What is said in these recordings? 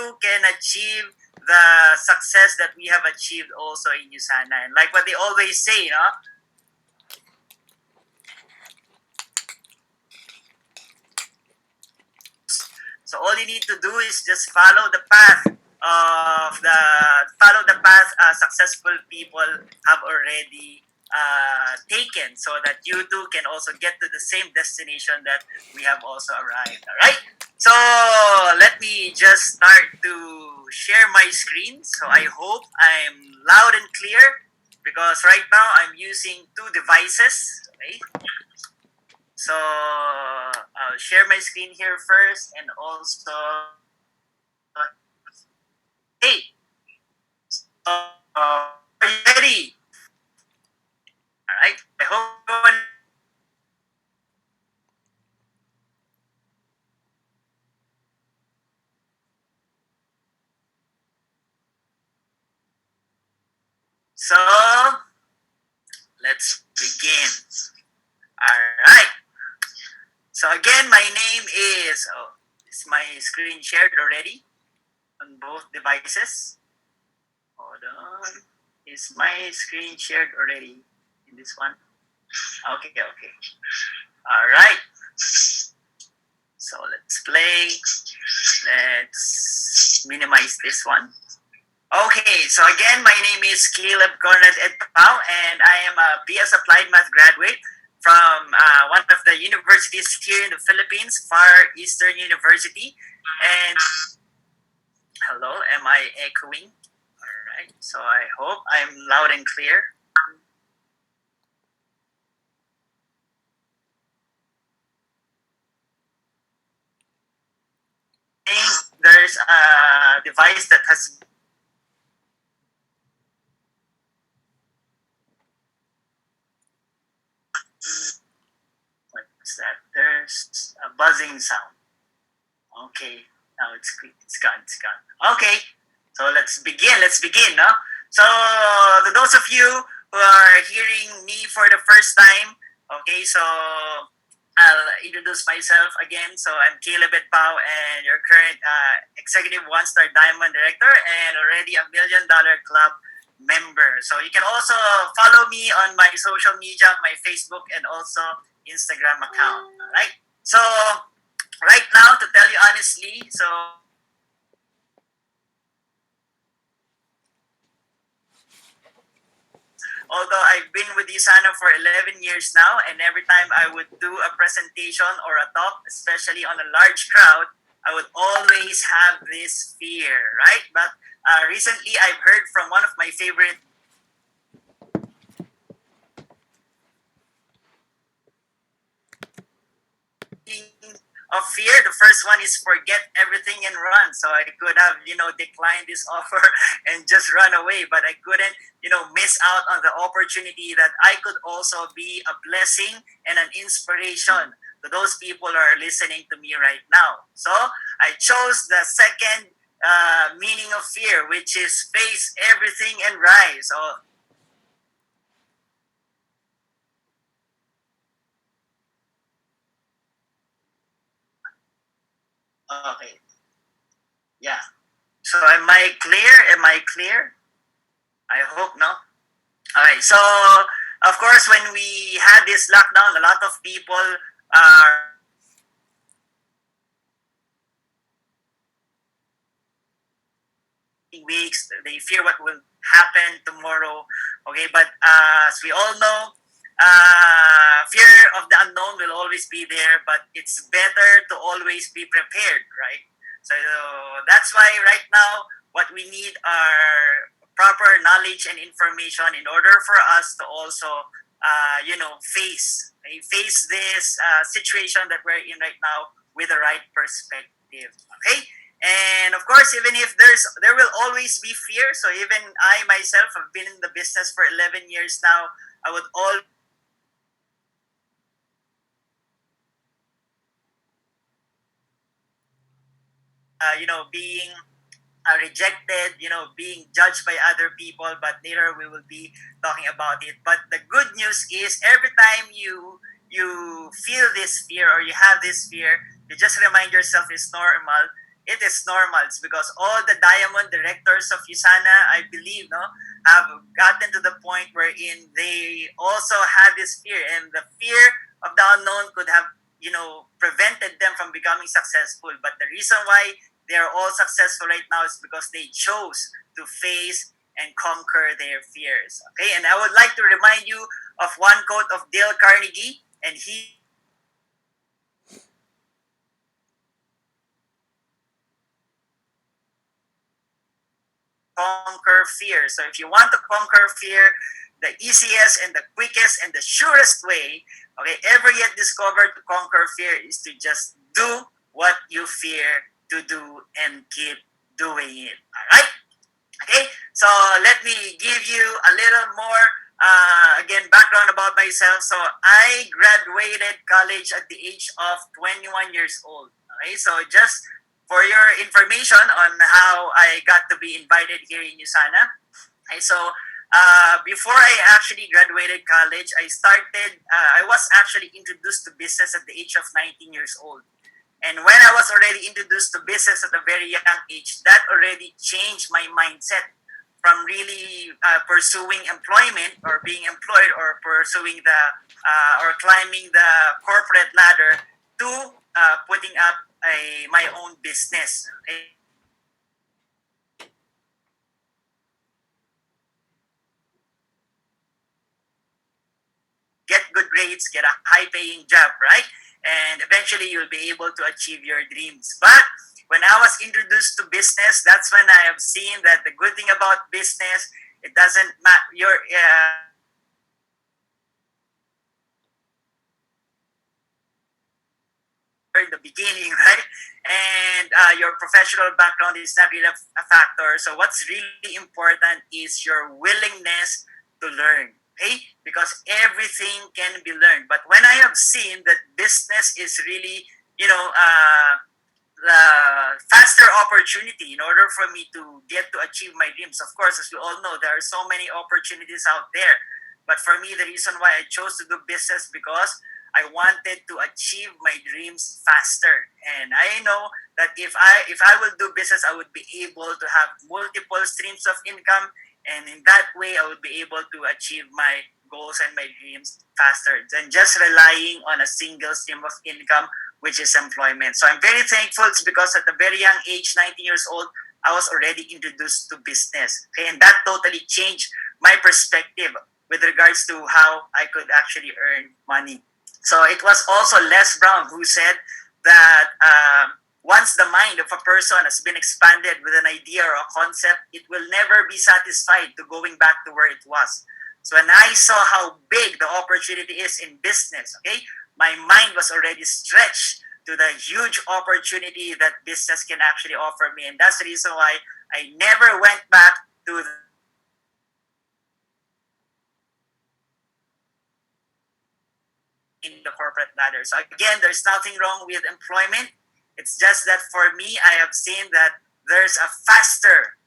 too can achieve the success that we have achieved also in USANA. And like what they always say, you know, so all you need to do is just follow the path successful people have already taken, so that you too can also get to the same destination that we have also arrived. All right. So let me just start to share my screen. So I hope I'm loud and clear, because right now I'm using two devices. Okay. So I'll share my screen here first, and also, hey, are you ready? All right. I hope. So let's begin. All right. So again, my name is. Oh, is my screen shared already on both devices? Hold on. Is my screen shared already in this one? Okay, okay. All right. So let's play. Let's minimize this one. Okay, so again, my name is Caleb Conrad Edpao, and I am a BS Applied Math graduate from one of the universities here in the Philippines, Far Eastern University. And hello, am I echoing? All right, so I hope I'm loud and clear. I think there's a device that has. What's that? There's a buzzing sound. Okay, now it's gone. It's gone. Okay, so let's begin. Let's begin, no? So to those of you who are hearing me for the first time, okay, so I'll introduce myself again. So I'm Caleb Edpao, and your current executive one-star diamond director, and already a $1 Million Club member. So you can also follow me on my social media, my Facebook, and also Instagram account. All right. So right now, to tell you honestly, so although I've been with USANA for 11 years now, and every time I would do a presentation or a talk, especially on a large crowd, I would always have this fear, right? But recently, I've heard from one of my favorite of fear. The first one is forget everything and run. So I could have, declined this offer and just run away, but I couldn't, miss out on the opportunity that I could also be a blessing and an inspiration to those people who are listening to me right now. So I chose the second meaning of fear, which is face everything and rise. So okay, yeah. So am I clear? Am I clear? I hope no. Okay, so of course, when we had this lockdown, a lot of people are weeks. They fear what will happen tomorrow. Okay, but as we all know, fear of the unknown will always be there, but it's better to always be prepared, right? So that's why right now, what we need are proper knowledge and information in order for us to also, face this situation that we're in right now with the right perspective. Okay, and of course, even if there will always be fear. So even I myself have been in the business for 11 years now. I would all being rejected, being judged by other people, but later we will be talking about it. But the good news is every time you feel this fear or you have this fear, you just remind yourself it's normal. it is normal. It's because all the diamond directors of USANA, I believe, no, have gotten to the point wherein they also had this fear, and the fear of the unknown could have, prevented them from becoming successful. But the reason why they are all successful right now is because they chose to face and conquer their fears. Okay, and I would like to remind you of one quote of Dale Carnegie, and he conquer fear. So if you want to conquer fear, the easiest and the quickest and the surest way, okay, ever yet discovered to conquer fear is to just do what you fear to do and keep doing it. All right? Okay, so let me give you a little more, again, background about myself. So I graduated college at the age of 21 years old. Okay, so just for your information on how I got to be invited here in USANA. Okay, so before I actually graduated college, I was actually introduced to business at the age of 19 years old. And when I was already introduced to business at a very young age, that already changed my mindset from really pursuing employment or being employed or pursuing or climbing the corporate ladder to putting up my own business. Okay? Get good grades, get a high paying job, right? And eventually you'll be able to achieve your dreams. But when I was introduced to business, that's when I have seen that the good thing about business, it doesn't matter in the beginning, right? And your professional background is not really a factor. So what's really important is your willingness to learn, okay? Because everything can be learned. But when I have seen that business is really, the faster opportunity in order for me to get to achieve my dreams. Of course, as we all know, there are so many opportunities out there. But for me, the reason why I chose to do business because I wanted to achieve my dreams faster. And I know that if I will do business, I would be able to have multiple streams of income, and in that way, I would be able to achieve my goals and my dreams faster than just relying on a single stream of income, which is employment. So I'm very thankful. It's because at a very young age, 19 years old, I was already introduced to business. Okay, and that totally changed my perspective with regards to how I could actually earn money. So it was also Les Brown who said that once the mind of a person has been expanded with an idea or a concept, it will never be satisfied to going back to where it was. So when I saw how big the opportunity is in business, okay, my mind was already stretched to the huge opportunity that business can actually offer me. And that's the reason why I never went back to in the corporate ladder. So again, there's nothing wrong with employment. It's just that for me, I have seen that there's a faster,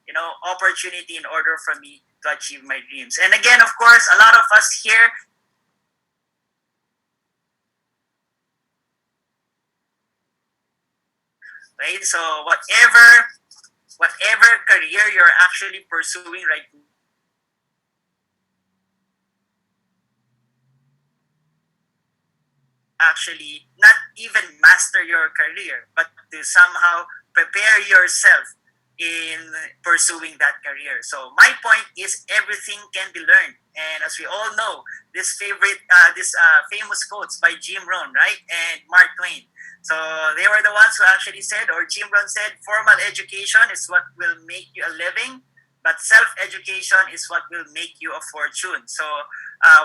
opportunity in order for me to achieve my dreams. And again, of course, a lot of us here, right? So whatever career you're actually pursuing right now, actually not even master your career, but to somehow prepare yourself in pursuing that career. So my point is everything can be learned. And as we all know, this famous quotes by Jim Rohn, right, and Mark Twain. So they were the ones who actually said, or Jim Rohn said, formal education is what will make you a living, but self-education is what will make you a fortune. So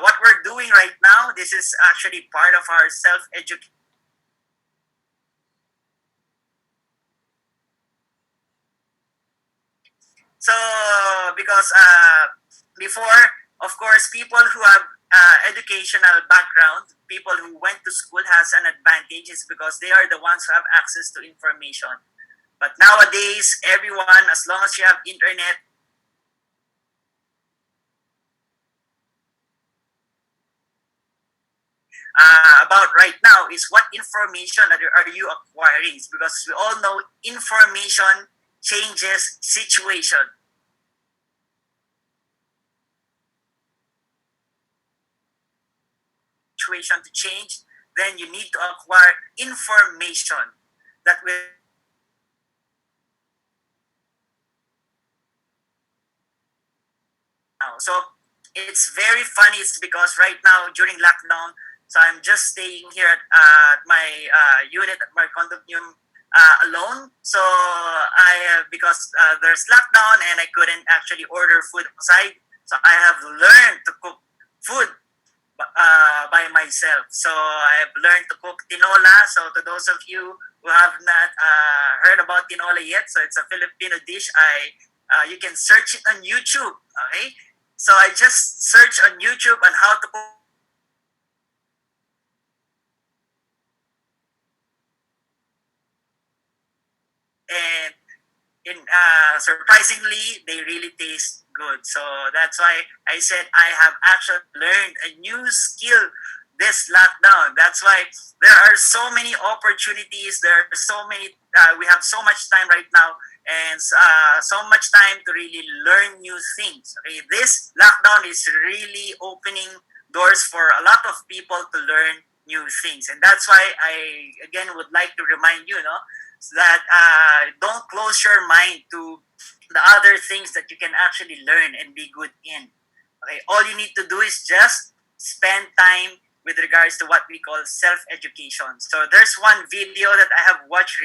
what we're doing right now, this is actually part of our self-education. So because before, of course, people who have educational background, people who went to school has an advantage is because they are the ones who have access to information. But nowadays, everyone, as long as you have internet, about right now is what information are you acquiring? Because we all know information changes situation. Situation to change, then you need to acquire information that will. So it's very funny. It's because right now during lockdown, so I'm just staying here at my unit at my condominium alone. So I because there's lockdown and I couldn't actually order food outside. So I have learned to cook food by myself. So I've learned to cook tinola. So to those of you who have not heard about tinola yet, so it's a Filipino dish. You can search it on YouTube. Okay, so I just search on YouTube on how to cook. And surprisingly, they really taste good. So that's why I said I have actually learned a new skill this lockdown. That's why there are so many opportunities. There are so many. We have so much time right now, and so much time to really learn new things. Okay, this lockdown is really opening doors for a lot of people to learn new things, and that's why I again would like to remind you, no, that don't close your mind to the other things that you can actually learn and be good in. Okay, all you need to do is just spend time with regards to what we call self-education. So there's one video that I have watched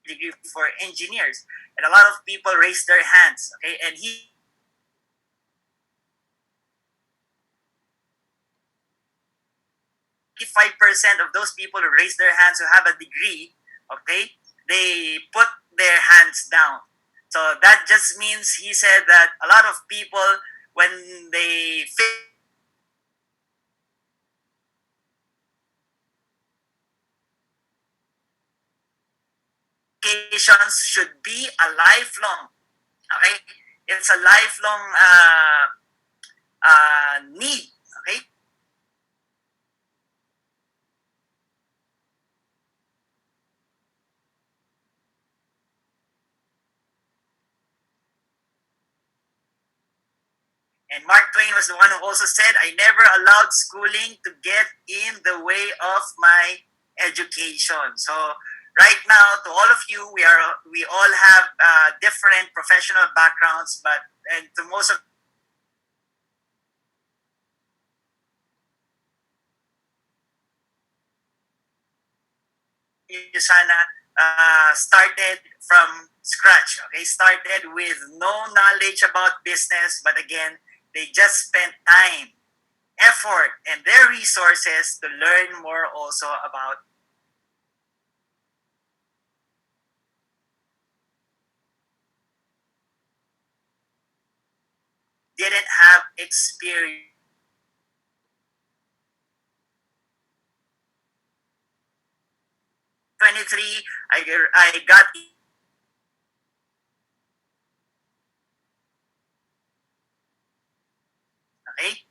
degree for engineers, and a lot of people raise their hands. Okay, and he 55% of those people who raise their hands who have a degree, okay, they put their hands down. So that just means he said that a lot of people, when they educations should be a lifelong. Okay, it's a lifelong need. Okay, and Mark Twain was the one who also said, "I never allowed schooling to get in the way of my education." So right now, to all of you, we all have different professional backgrounds, but and to most of you, Sana, started from scratch. Okay, started with no knowledge about business, but again, they just spent time, effort, and their resources to learn more also about. Didn't have experience. 23, I got. Okay,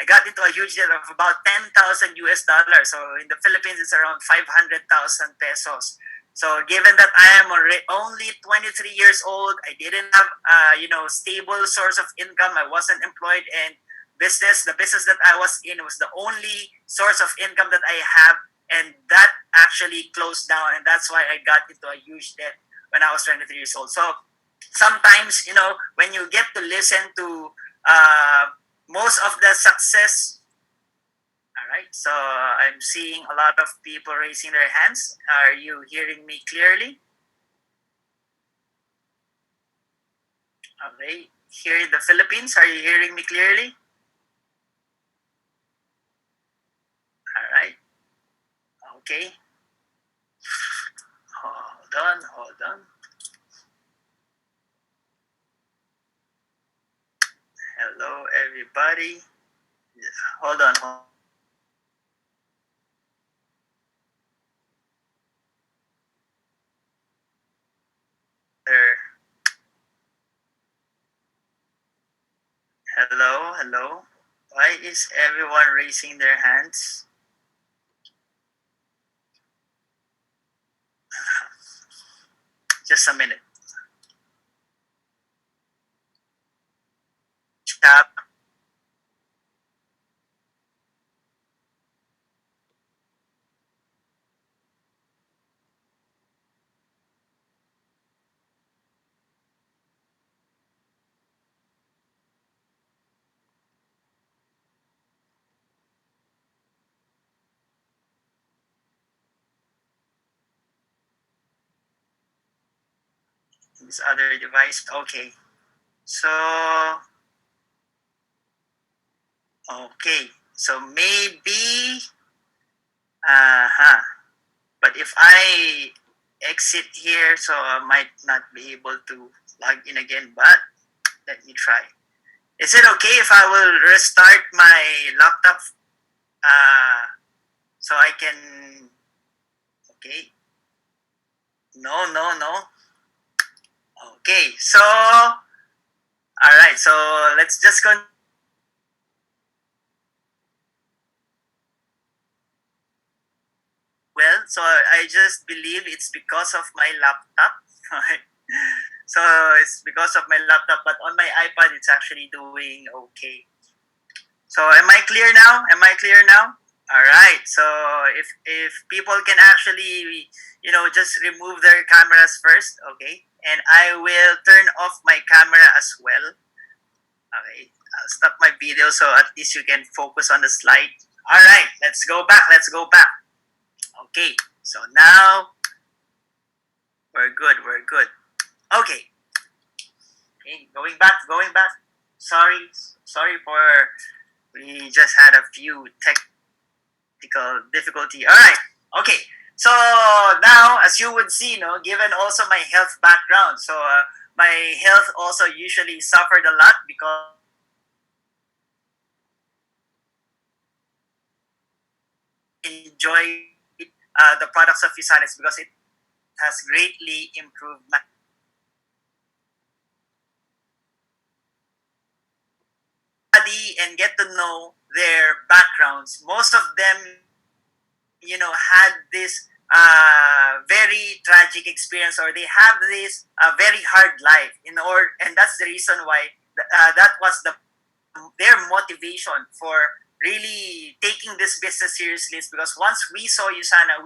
I got into a huge debt of about 10,000 US dollars. So in the Philippines, it's around 500,000 pesos. So given that I am only 23 years old, I didn't have stable source of income. I wasn't employed, and the business that I was in was the only source of income that I have, and that actually closed down, and that's why I got into a huge debt when I was 23 years old. So sometimes, when you get to listen to most of the success. All right, so I'm seeing a lot of people raising their hands. Are you hearing me clearly? Okay, here in the Philippines, are you hearing me clearly? All right, okay. Hold on, hold on. Hello, everybody. Hold on. There. Hello, hello. Why is everyone raising their hands? Just a minute. Chat. This other device. Okay. So, okay. So maybe, uh-huh. But if I exit here, so I might not be able to log in again. But let me try. Is it okay if I will restart my laptop so I can? Okay. No, no, no. Okay. So, all right. So let's just go. Well, so I just believe it's because of my laptop. So it's because of my laptop, but on my iPad, it's actually doing okay. So am I clear now? Am I clear now? All right. So if people can actually, just remove their cameras first, okay, and I will turn off my camera as well. Okay, I'll stop my video so at least you can focus on the slide. All right, let's go back. Let's go back. Okay. So now we're good. We're good. Okay. Okay. Going back. Going back. Sorry. Sorry for we just had a few technical difficulty. All right. Okay. So now, as you would see, given also my health background, so my health also usually suffered a lot because I enjoy the products of Visanis because it has greatly improved my body and get to know their backgrounds. Most of them, had this very tragic experience, or they have this very hard life and that's the reason why that was their motivation for really taking this business seriously, is because once we saw Usana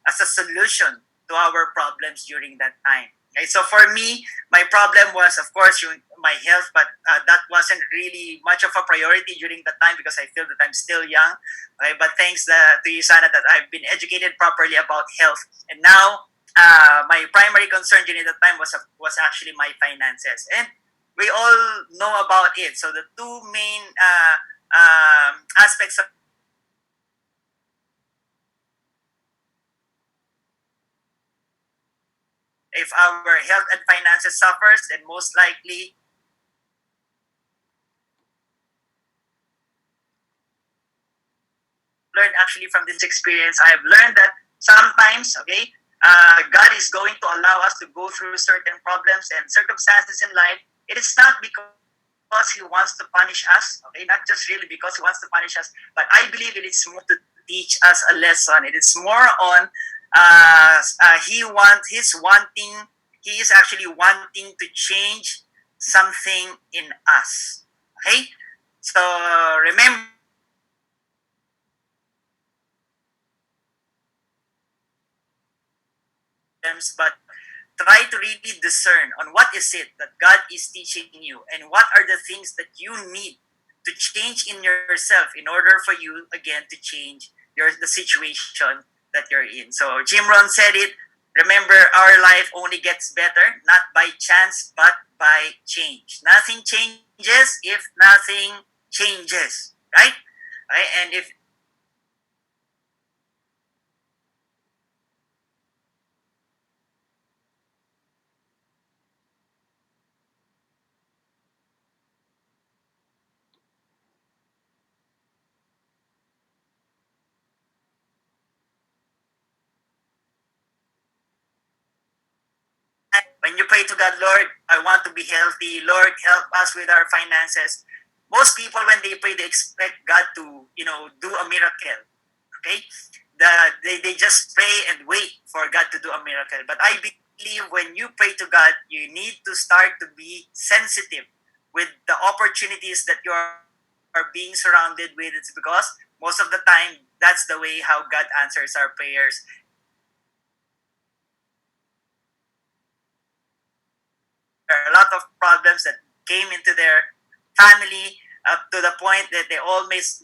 as a solution to our problems during that time. Okay, so for me, my problem was, of course, my health, but that wasn't really much of a priority during that time because I feel that I'm still young. Okay, but thanks to Usana that I've been educated properly about health, and now my primary concern during that time was actually my finances, and we all know about it. So the two main aspects of, if our health and finances suffers, then most likely learned actually from this experience. I've learned that sometimes, okay, God is going to allow us to go through certain problems and circumstances in life. It is not because He wants to punish us, okay, not just really because He wants to punish us, but I believe it is more to teach us a lesson. It is more on he is actually wanting to change something in us. Okay, so remember, but try to really discern on what is it that God is teaching you and what are the things that you need to change in yourself in order for you again to change the situation that you're in. So Jim Rohn said it. Remember, our life only gets better not by chance but by change. Nothing changes if nothing changes, right? Right? And if when when you pray to God, Lord, I want to be healthy. Lord, help us with our finances. Most people, when they pray, they expect God to, do a miracle. Okay? They just pray and wait for God to do a miracle. But I believe when you pray to God, you need to start to be sensitive with the opportunities that you are being surrounded with. It's because most of the time, that's the way how God answers our prayers. There are a lot of problems that came into their family up to the point that they almost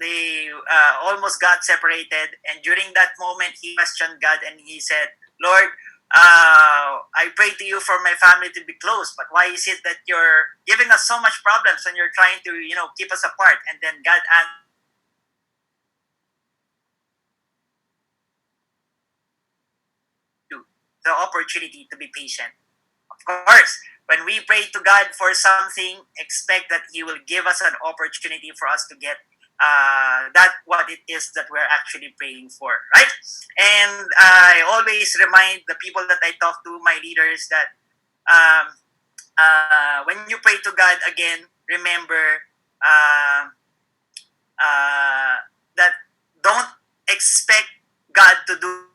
got separated. And during that moment, he questioned God and he said, Lord, I pray to you for my family to be close, but why is it that you're giving us so much problems and you're trying to, keep us apart? And then God answered the opportunity to be patient. Of course, when we pray to God for something, expect that He will give us an opportunity for us to get that what it is that we're actually praying for, right? And I always remind the people that I talk to, my leaders, that when you pray to God again, remember uh, that don't expect God to do.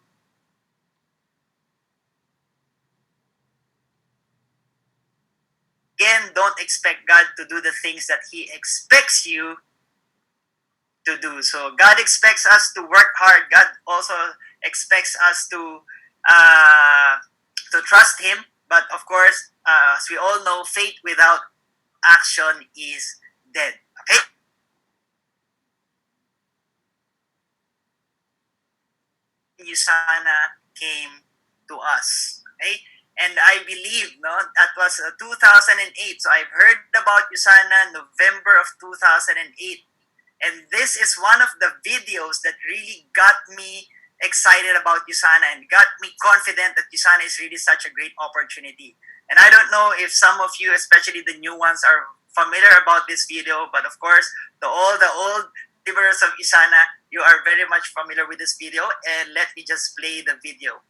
Again, don't expect God to do the things that He expects you to do. So God expects us to work hard. God also expects us to trust Him. But of course, as we all know, faith without action is dead. Okay. Usana came to us. Okay. And I believe, no, that was 2008. So I've heard about Usana November of 2008. And this is one of the videos that really got me excited about Usana and got me confident that Usana is really such a great opportunity. And I don't know if some of you, especially the new ones, are familiar about this video, but of course, all the old believers of Usana, you are very much familiar with this video. And let me just play the video.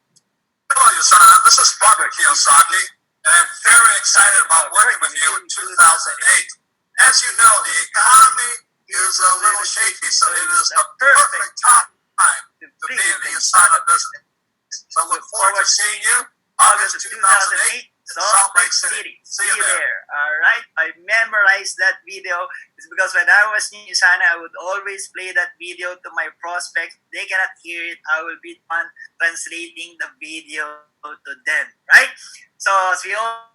Hello, Usana. This is Robert Kiyosaki, and I'm very excited about working with you in 2008. As you know, the economy is a little shaky, so it is the perfect time to be in the Usana business. So look forward to seeing you August 2008, Salt Lake City. See you there. All right. I memorized that video. It's because when I was in Usana, I would always play that video to my prospects. They cannot hear it. I will be on translating the video to them. Right. So as we all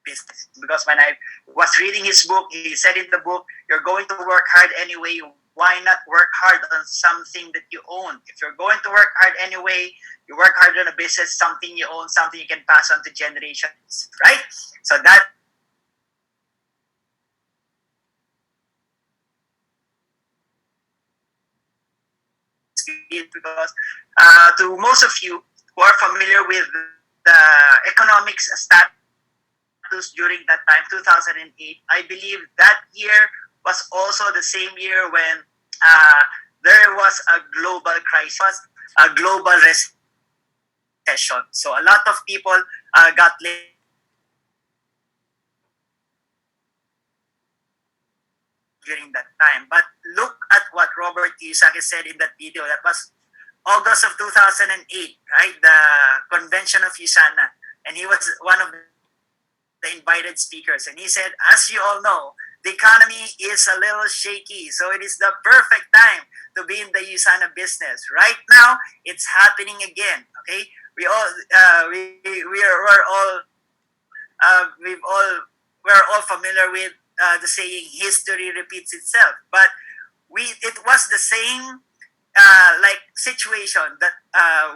business, because when I was reading his book, he said in the book, you're going to work hard anyway. Why not work hard on something that you own? If you're going to work hard anyway, you work hard on a business, something you own, something you can pass on to generations, right? So that because to most of you who are familiar with the economics status during that time, 2008, I believe that year was also the same year when there was a global crisis, a global recession. So a lot of people got laid during that time. But look at what Robert Kiyosaki said in that video. That was August of 2008, right? The convention of Usana. And he was one of the invited speakers. And he said, as you all know, the economy is a little shaky. So it is the perfect time to be in the Usana business. Right now, it's happening again. Okay? We're all familiar with the saying, history repeats itself. But it was the same like situation that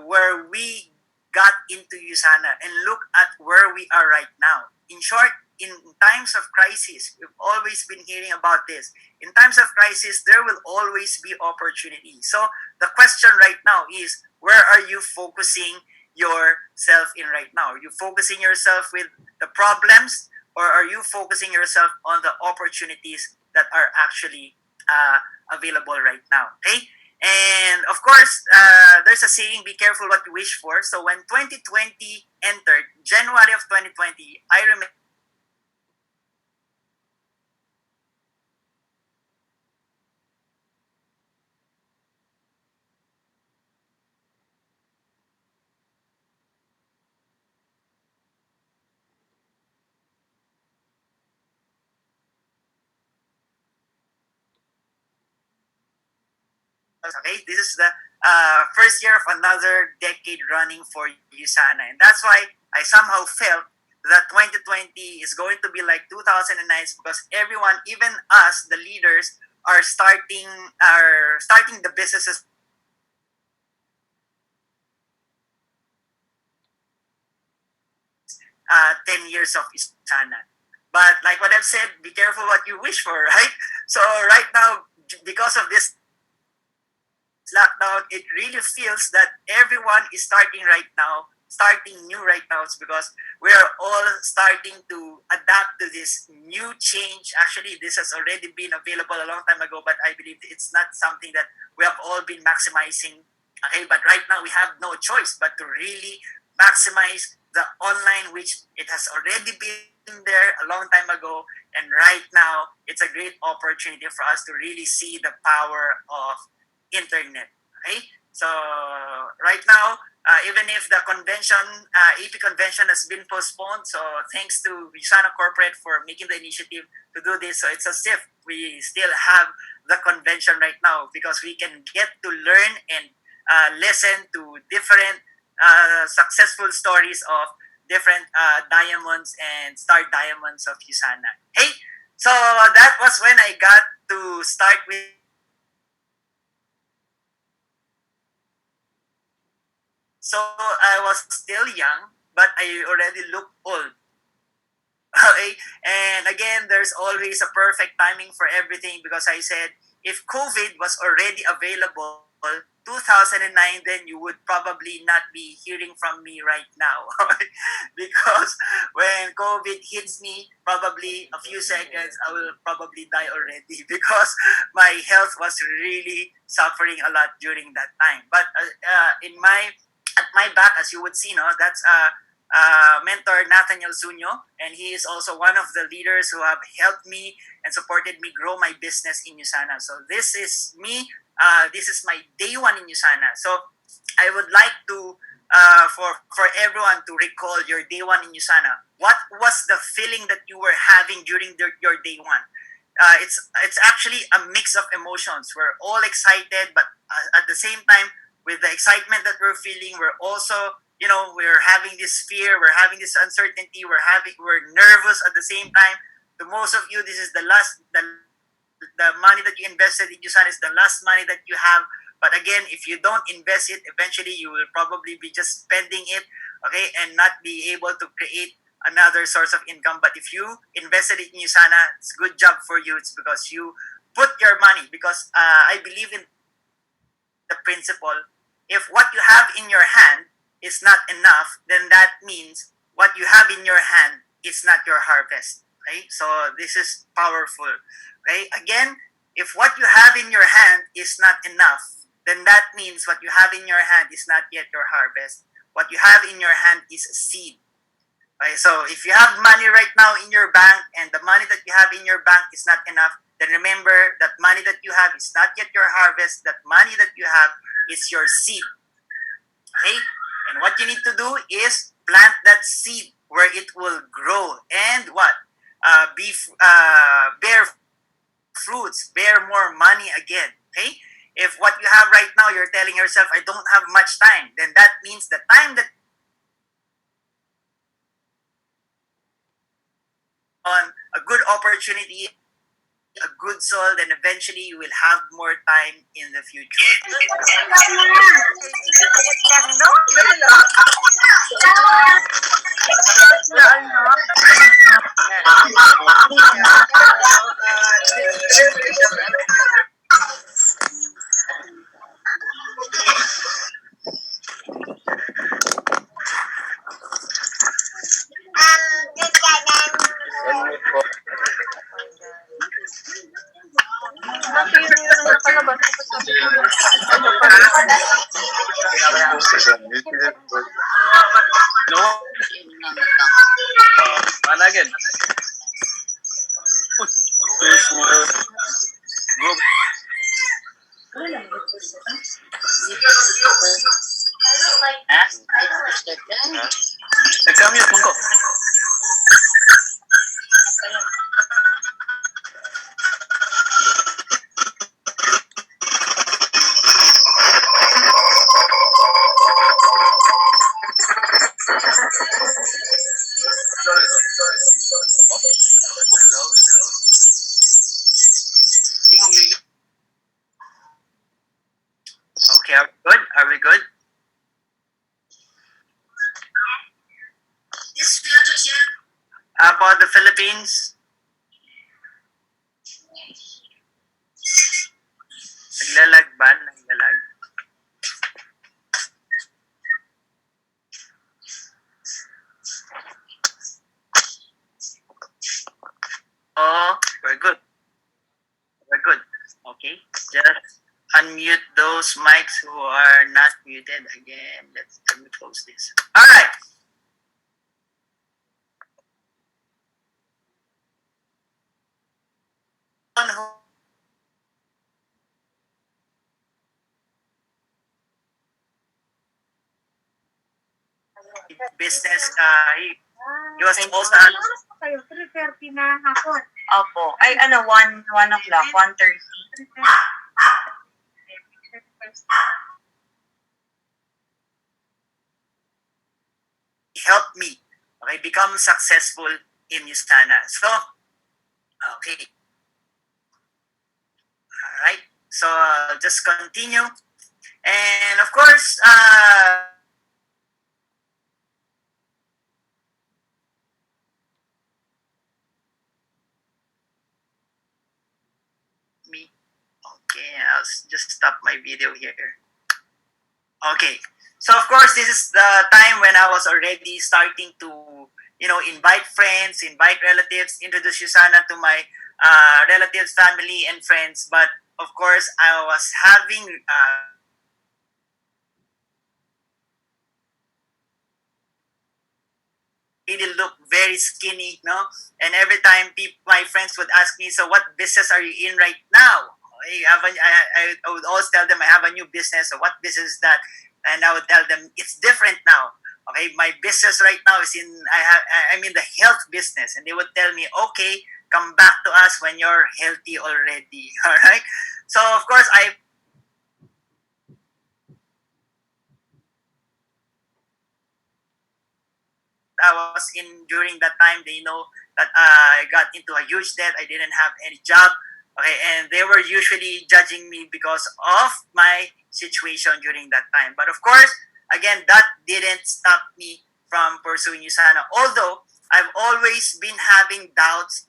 where we got into Usana, and look at where we are right now. In short, in times of crisis, we've always been hearing about this. In times of crisis, there will always be opportunity. So the question right now is, where are you focusing yourself in right now? Are you focusing yourself with the problems, or are you focusing yourself on the opportunities that are actually available right now? Okay. And of course, there's a saying, be careful what you wish for. So when 2020 entered, January of 2020, I remember okay, this is the first year of another decade running for USANA. And that's why I somehow felt that 2020 is going to be like 2009 because everyone, even us, the leaders, are starting the businesses 10 years of USANA. But like what I've said, be careful what you wish for, right? So right now, because of this lockdown, it really feels that everyone is starting new right now. It's because we are all starting to adapt to this new change. Actually, this has already been available a long time ago, but I believe it's not something that we have all been maximizing. Okay, but right now we have no choice but to really maximize the online, which it has already been there a long time ago, and right now it's a great opportunity for us to really see the power of internet. Okay, so right now, even if the convention, AP convention has been postponed, so thanks to Visana Corporate for making the initiative to do this. So it's as if we still have the convention right now because we can get to learn and listen to different successful stories of different diamonds and star diamonds of Usana. Hey, so that was when I got to start with. So I was still young, but I already look old. Okay, and again, there's always a perfect timing for everything because I said if COVID was already available 2009, then you would probably not be hearing from me right now. Because when COVID hits me, probably a few seconds, I will probably die already because my health was really suffering a lot during that time. But in my at my back, as you would see, no, that's mentor Nathaniel Sunyo, and he is also one of the leaders who have helped me and supported me grow my business in Usana. So this is me. This is my day one in Usana. So I would like to for everyone to recall your day one in Usana. What was the feeling that you were having during your day one? It's actually a mix of emotions. We're all excited, but at the same time, with the excitement that we're feeling, we're also we're having this fear, we're having this uncertainty, we're nervous at the same time. To most of you, this is the money that you invested in Yusan is the last money that you have. But again, if you don't invest it, eventually you will probably be just spending it, okay, and not be able to create another source of income. But if you invested it in Usana, it's a good job for you. It's because you put your money. Because I believe in the principle: if what you have in your hand is not enough, then that means what you have in your hand is not your harvest. Okay, so this is powerful. Okay, again, if what you have in your hand is not enough, then that means what you have in your hand is not yet your harvest. What you have in your hand is a seed. Okay, so if you have money right now in your bank and the money that you have in your bank is not enough, then remember that money that you have is not yet your harvest. That money that you have is your seed. Okay, and what you need to do is plant that seed where it will grow and what bear fruits, bear more money again. Okay, if what you have right now you're telling yourself I don't have much time, then that means the time that on a good opportunity, a good soul, then eventually you will have more time in the future. No, mana agad. Go. Ha? Nag-commute mo ko. Okay, are we good? Are we good? About the Philippines? Naglalag ba? Naglalag. Oh, we're good. We're good. Okay, just unmute those mics who are not muted again. Let me close this. All right. Business, he was also kayo, 3:30 na hapon. Opo. Ay, 1 o'clock, 1:30. helped me, okay, become successful in Yustana. So, okay. All right. So, just continue. And of course, me. Okay, I'll just stop my video here. Okay. So of course, this is the time when I was already starting to, invite friends, invite relatives, introduce Yusana to my relatives, family, and friends. But of course, I was having really look very skinny, no? And every time my friends would ask me, "So what business are you in right now?" I would always tell them I have a new business. So what business is that? And I would tell them it's different now. Okay, my business right now is I'm in the health business, and they would tell me, "Okay, come back to us when you're healthy already." All right. So of course I was in during that time, they know that I got into a huge debt. I didn't have any job. Okay, and they were usually judging me because of my situation during that time. But of course, again, that didn't stop me from pursuing Usana. Although I've always been having doubts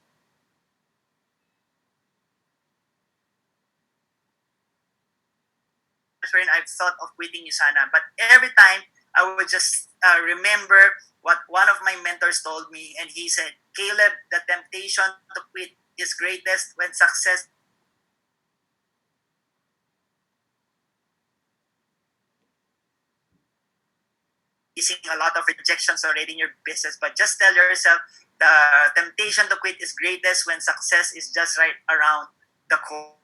when I've thought of quitting Usana. But every time I would just remember what one of my mentors told me, and he said, "Caleb, the temptation to quit is greatest when success facing a lot of rejections already in your business, but just tell yourself the temptation to quit is greatest when success is just right around the corner."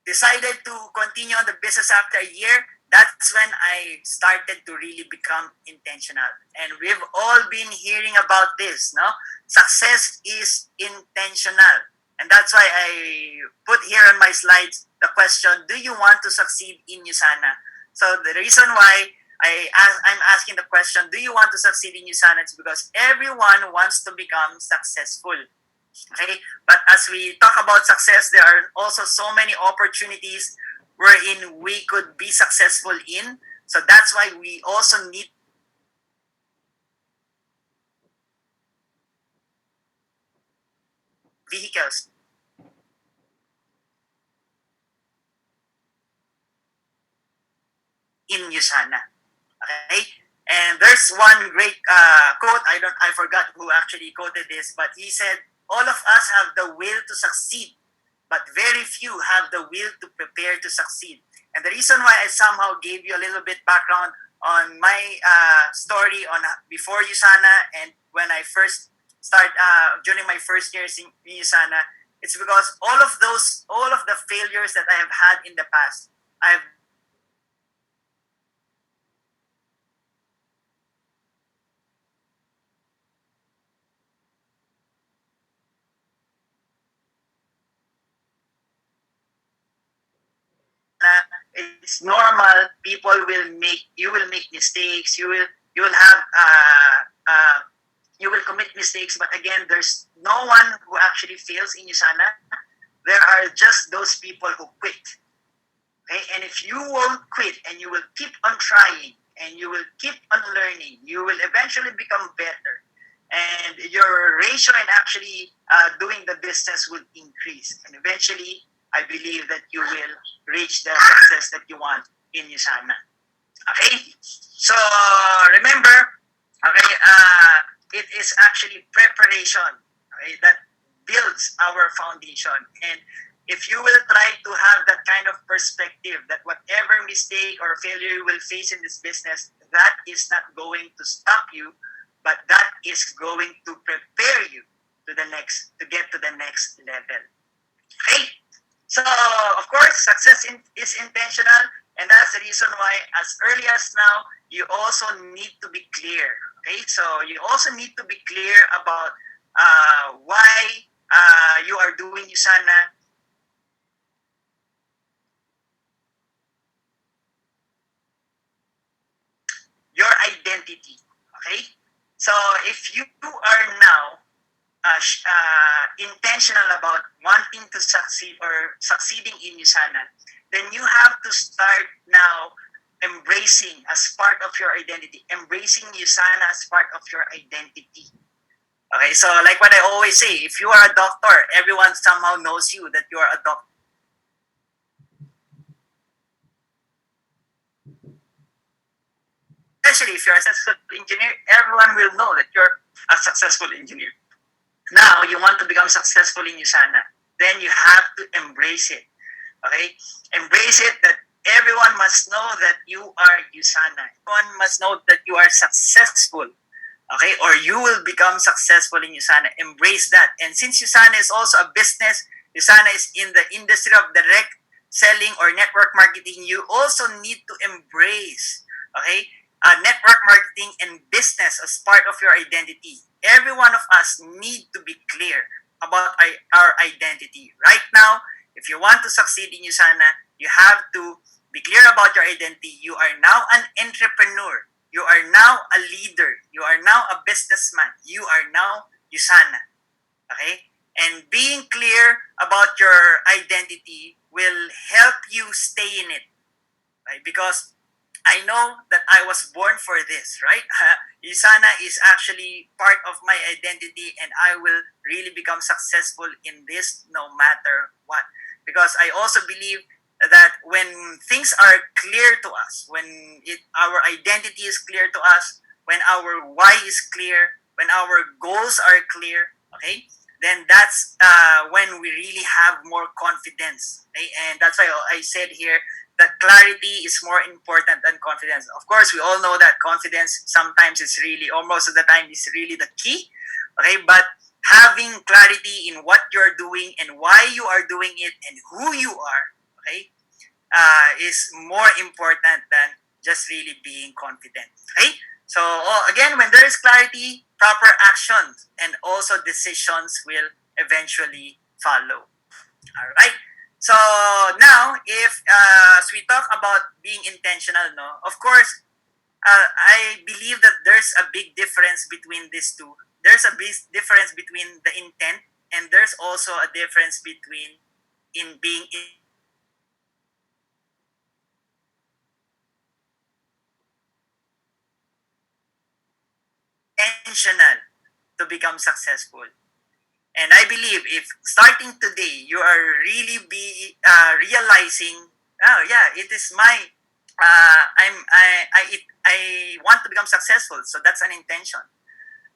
Decided to continue on the business after a year. That's when I started to really become intentional. And we've all been hearing about this, no? Success is intentional. And that's why I put here on my slides the question, do you want to succeed in Usana? So the reason why I'm asking the question, do you want to succeed in Usana? It's because everyone wants to become successful. Okay, but as we talk about success, there are also so many opportunities wherein we could be successful in. So that's why we also need vehicles. In Usana. Okay, and there's one great quote. I forgot who actually quoted this, but he said, all of us have the will to succeed, but very few have the will to prepare to succeed. And the reason why I somehow gave you a little bit background on my story on before USANA and when I first start during my first years in USANA, it's because all of the failures that I have had in the past, I've it's normal. People will make you will make mistakes. You will have you will commit mistakes. But again, there's no one who actually fails in USANA. There are just those people who quit. Okay, and if you won't quit and you will keep on trying and you will keep on learning, you will eventually become better. And your ratio in actually doing the business will increase. And eventually, I believe that you will reach the success that you want in USANA. Okay? So, remember, okay, it is actually preparation, okay, that builds our foundation. And if you will try to have that kind of perspective that whatever mistake or failure you will face in this business, that is not going to stop you, but that is going to prepare you to get to the next level. Okay? So, of course, success is intentional, and that's the reason why, as early as now, you also need to be clear. Okay? So, you also need to be clear about why you are doing USANA. Your identity. Okay? So, if you are now intentional about wanting to succeed or succeeding in USANA, then you have to start now embracing as part of your identity, embracing USANA as part of your identity. Okay, so like what I always say, if you are a doctor, everyone somehow knows you that you are a doctor. Especially if you're a successful engineer, everyone will know that you're a successful engineer. Now, you want to become successful in USANA, then you have to embrace it. Okay? Embrace it that everyone must know that you are USANA. Everyone must know that you are successful. Okay? Or you will become successful in USANA. Embrace that. And since USANA is also a business, USANA is in the industry of direct selling or network marketing, you also need to embrace, okay, network marketing and business as part of your identity. Every one of us need to be clear about our identity. Right now, if you want to succeed in USANA, you have to be clear about your identity. You are now an entrepreneur. You are now a leader. You are now a businessman. You are now USANA. Okay? And being clear about your identity will help you stay in it. Right? Because I know that I was born for this, right? USANA is actually part of my identity, and I will really become successful in this no matter what. Because I also believe that when things are clear to us, when our identity is clear to us, when our why is clear, when our goals are clear, okay, then that's when we really have more confidence. Okay? And that's why I said here that clarity is more important than confidence. Of course, we all know that confidence sometimes is really, or most of the time, is really the key. Okay, but having clarity in what you're doing and why you are doing it and who you are, okay, is more important than just really being confident. Okay, so again, when there is clarity, proper actions and also decisions will eventually follow. All right. So now, if as we talk about being intentional, no, of course, I believe that there's a big difference between these two. There's a big difference between the intent, and there's also a difference between in being intentional to become successful. And I believe if starting today you are really realizing, oh yeah, it is my I want to become successful, so that's an intention.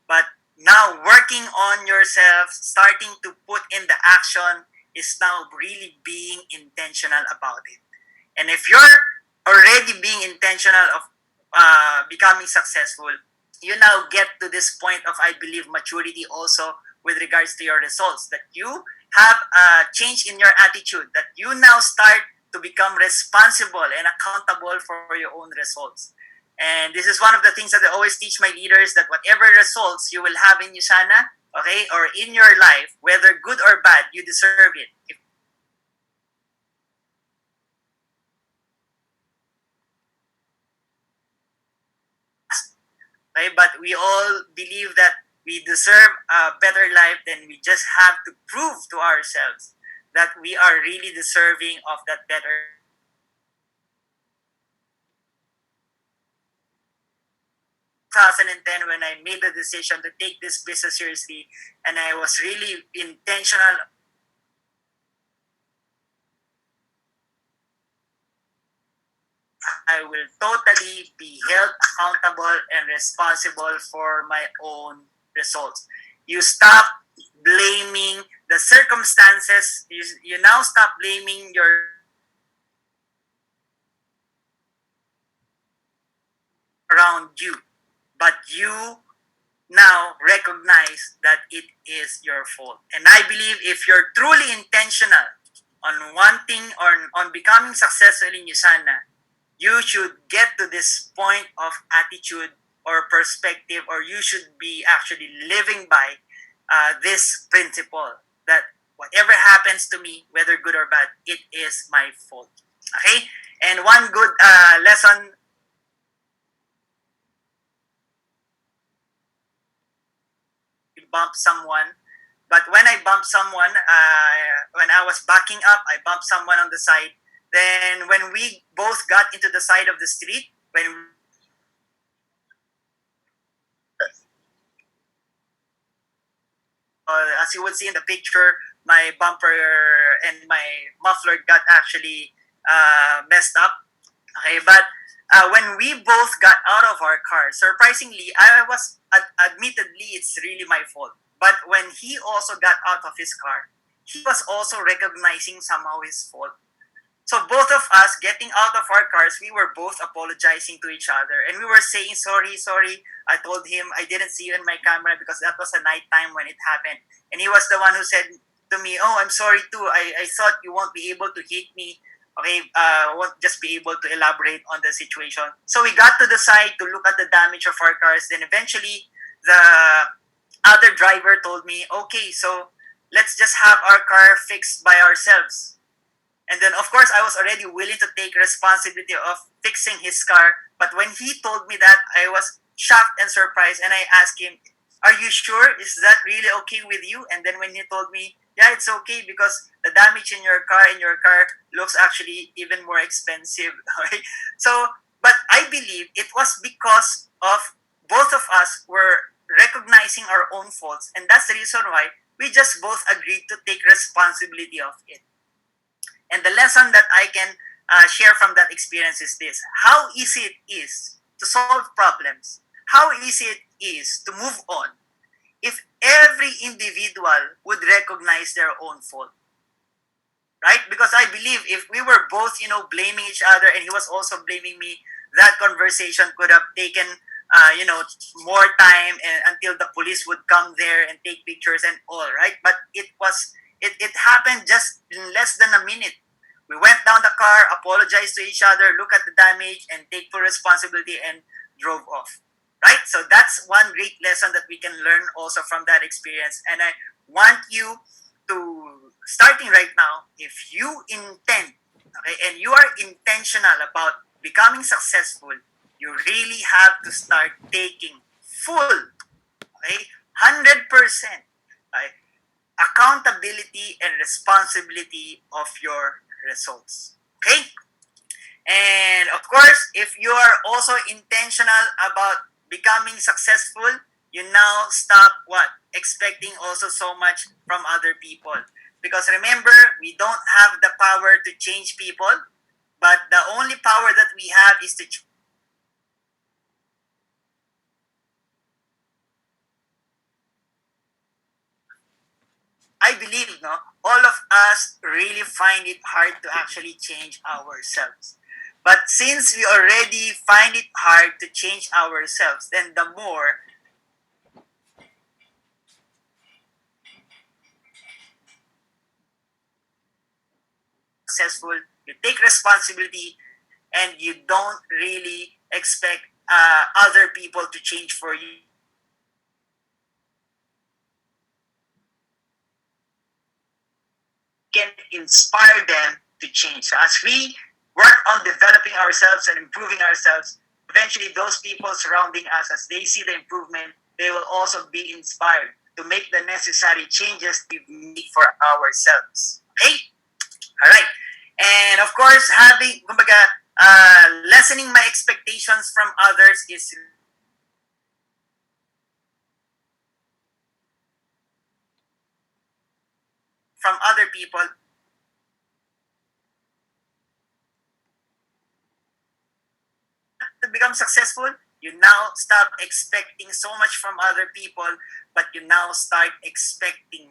But now work working on yourself, starting to put in the action, is now really being intentional about it. And if you're already being intentional of becoming successful, you now get to this point of, I believe, maturity also with regards to your results, that you have a change in your attitude, that you now start to become responsible and accountable for your own results. And this is one of the things that I always teach my leaders, that whatever results you will have in Usana, okay, or in your life, whether good or bad, you deserve it. Okay, but we all believe that we deserve a better life, then we just have to prove to ourselves that we are really deserving of that better. 2010, when I made the decision to take this business seriously, and I was really intentional, I will totally be held accountable and responsible for my own results. You stop blaming the circumstances. You now stop blaming your around you, but you now recognize that it is your fault. And I believe if you're truly intentional on wanting or on becoming successful in Usana, you should get to this point of attitude or perspective, or you should be actually living by this principle, that whatever happens to me, whether good or bad, it is my fault. Okay? And one good lesson, bump someone. But when I bumped someone, when I was backing up, I bumped someone on the side. Then when we both got into the side of the street, when as you would see in the picture, my bumper and my muffler got actually messed up. Okay, but when we both got out of our car, surprisingly, I was admittedly, it's really my fault. But when he also got out of his car, he was also recognizing somehow his fault. So both of us getting out of our cars, we were both apologizing to each other, and we were saying, sorry, sorry. I told him I didn't see you in my camera because that was a night time when it happened. And he was the one who said to me, oh, I'm sorry too. I thought you won't be able to hit me. Okay, won't just be able to elaborate on the situation. So we got to the side to look at the damage of our cars. Then eventually, the other driver told me, okay, so let's just have our car fixed by ourselves. And then, of course, I was already willing to take responsibility of fixing his car. But when he told me that, I was shocked and surprised. And I asked him, are you sure? Is that really okay with you? And then when he told me, yeah, it's okay because the damage in your car looks actually even more expensive. Right? So, but I believe it was because of both of us were recognizing our own faults. And that's the reason why we just both agreed to take responsibility of it. And the lesson that I can share from that experience is this: how easy it is to solve problems, how easy it is to move on if every individual would recognize their own fault. Right? Because I believe if we were both, blaming each other and he was also blaming me, that conversation could have taken, more time until the police would come there and take pictures and all, right? But it happened just in less than a minute. We went down the car, apologized to each other, look at the damage, and take full responsibility and drove off. Right? So that's one great lesson that we can learn also from that experience. And I want you to, starting right now, if you intend, okay, and you are intentional about becoming successful, you really have to start taking full, okay, 100%, right, accountability and responsibility of your results. Okay? And of course, if you are also intentional about becoming successful, you now stop what? Expecting also so much from other people. Because remember, we don't have the power to change people, but the only power that we have is to believe, no, all of us really find it hard to actually change ourselves. But since we already find it hard to change ourselves, then the more successful, you take responsibility, and you don't really expect other people to change for you. Can inspire them to change. So as we work on developing ourselves and improving ourselves, eventually those people surrounding us, as they see the improvement, they will also be inspired to make the necessary changes we need for ourselves. Okay? All right. And of course, having, kumbaga, lessening my expectations from others is from other people. To become successful, you now stop expecting so much from other people, but you now start expecting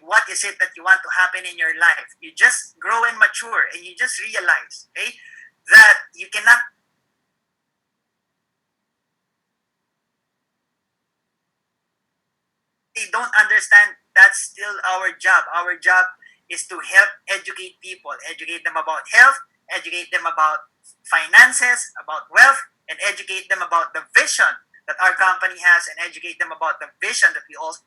what is it that you want to happen in your life. You just grow and mature, and you just realize, okay, that you cannot. They don't understand. That's still our job. Our job is to help educate people, educate them about health, educate them about finances, about wealth, and educate them about the vision that our company has, and educate them about the vision that we also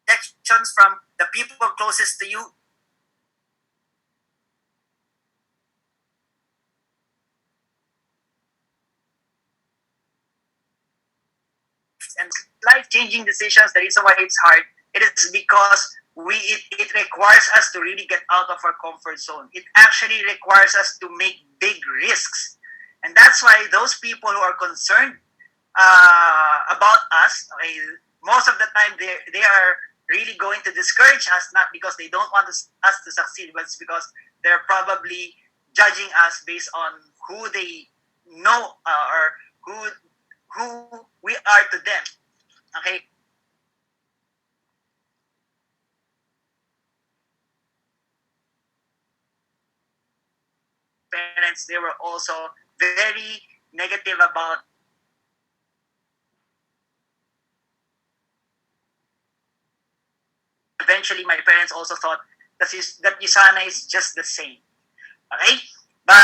actions from the people closest to you. And life-changing decisions, the reason why it's hard, it is because it requires us to really get out of our comfort zone. It actually requires us to make big risks. And that's why those people who are concerned about us, okay, most of the time they are really going to discourage us, not because they don't want us to succeed, but it's because they're probably judging us based on who they know, or who we are to them. Okay. Parents, they were also very negative about. Eventually, my parents also thought that USANA is just the same. Okay? But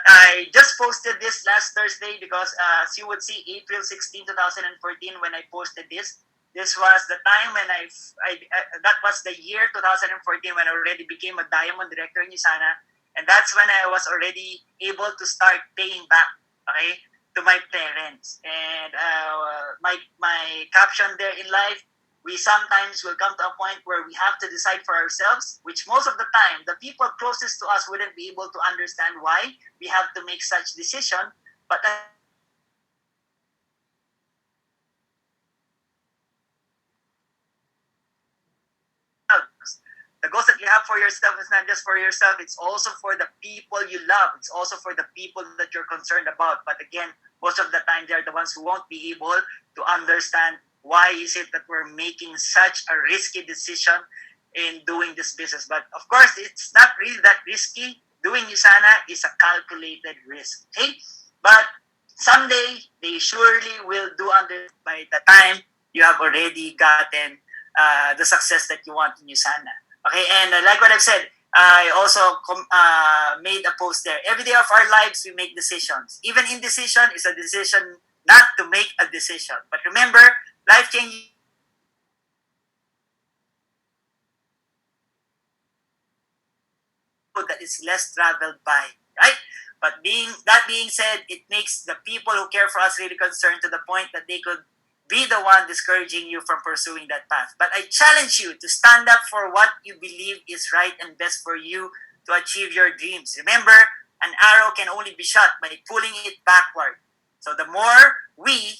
I just posted this last Thursday because, as you would see, April 16, 2014, when I posted this, this was the time when that was the year 2014 when I already became a Diamond Director in USANA. And that's when I was already able to start paying back, okay, to my parents. And my caption there in life, we sometimes will come to a point where we have to decide for ourselves, which most of the time the people closest to us wouldn't be able to understand why we have to make such decision. But the goals that you have for yourself is not just for yourself, it's also for the people you love. It's also for the people that you're concerned about. But again, most of the time, they're the ones who won't be able to understand why is it that we're making such a risky decision in doing this business. But of course, it's not really that risky. Doing USANA is a calculated risk. Okay? But someday, they surely will do under by the time you have already gotten the success that you want in USANA. Okay, and like what I've said, I also made a post there. Every day of our lives, we make decisions. Even indecision is a decision not to make a decision. But remember, life-changing that is less traveled by, right? But being said, it makes the people who care for us really concerned to the point that they could be the one discouraging you from pursuing that path. But I challenge you to stand up for what you believe is right and best for you to achieve your dreams. Remember, an arrow can only be shot by pulling it backward. So the more we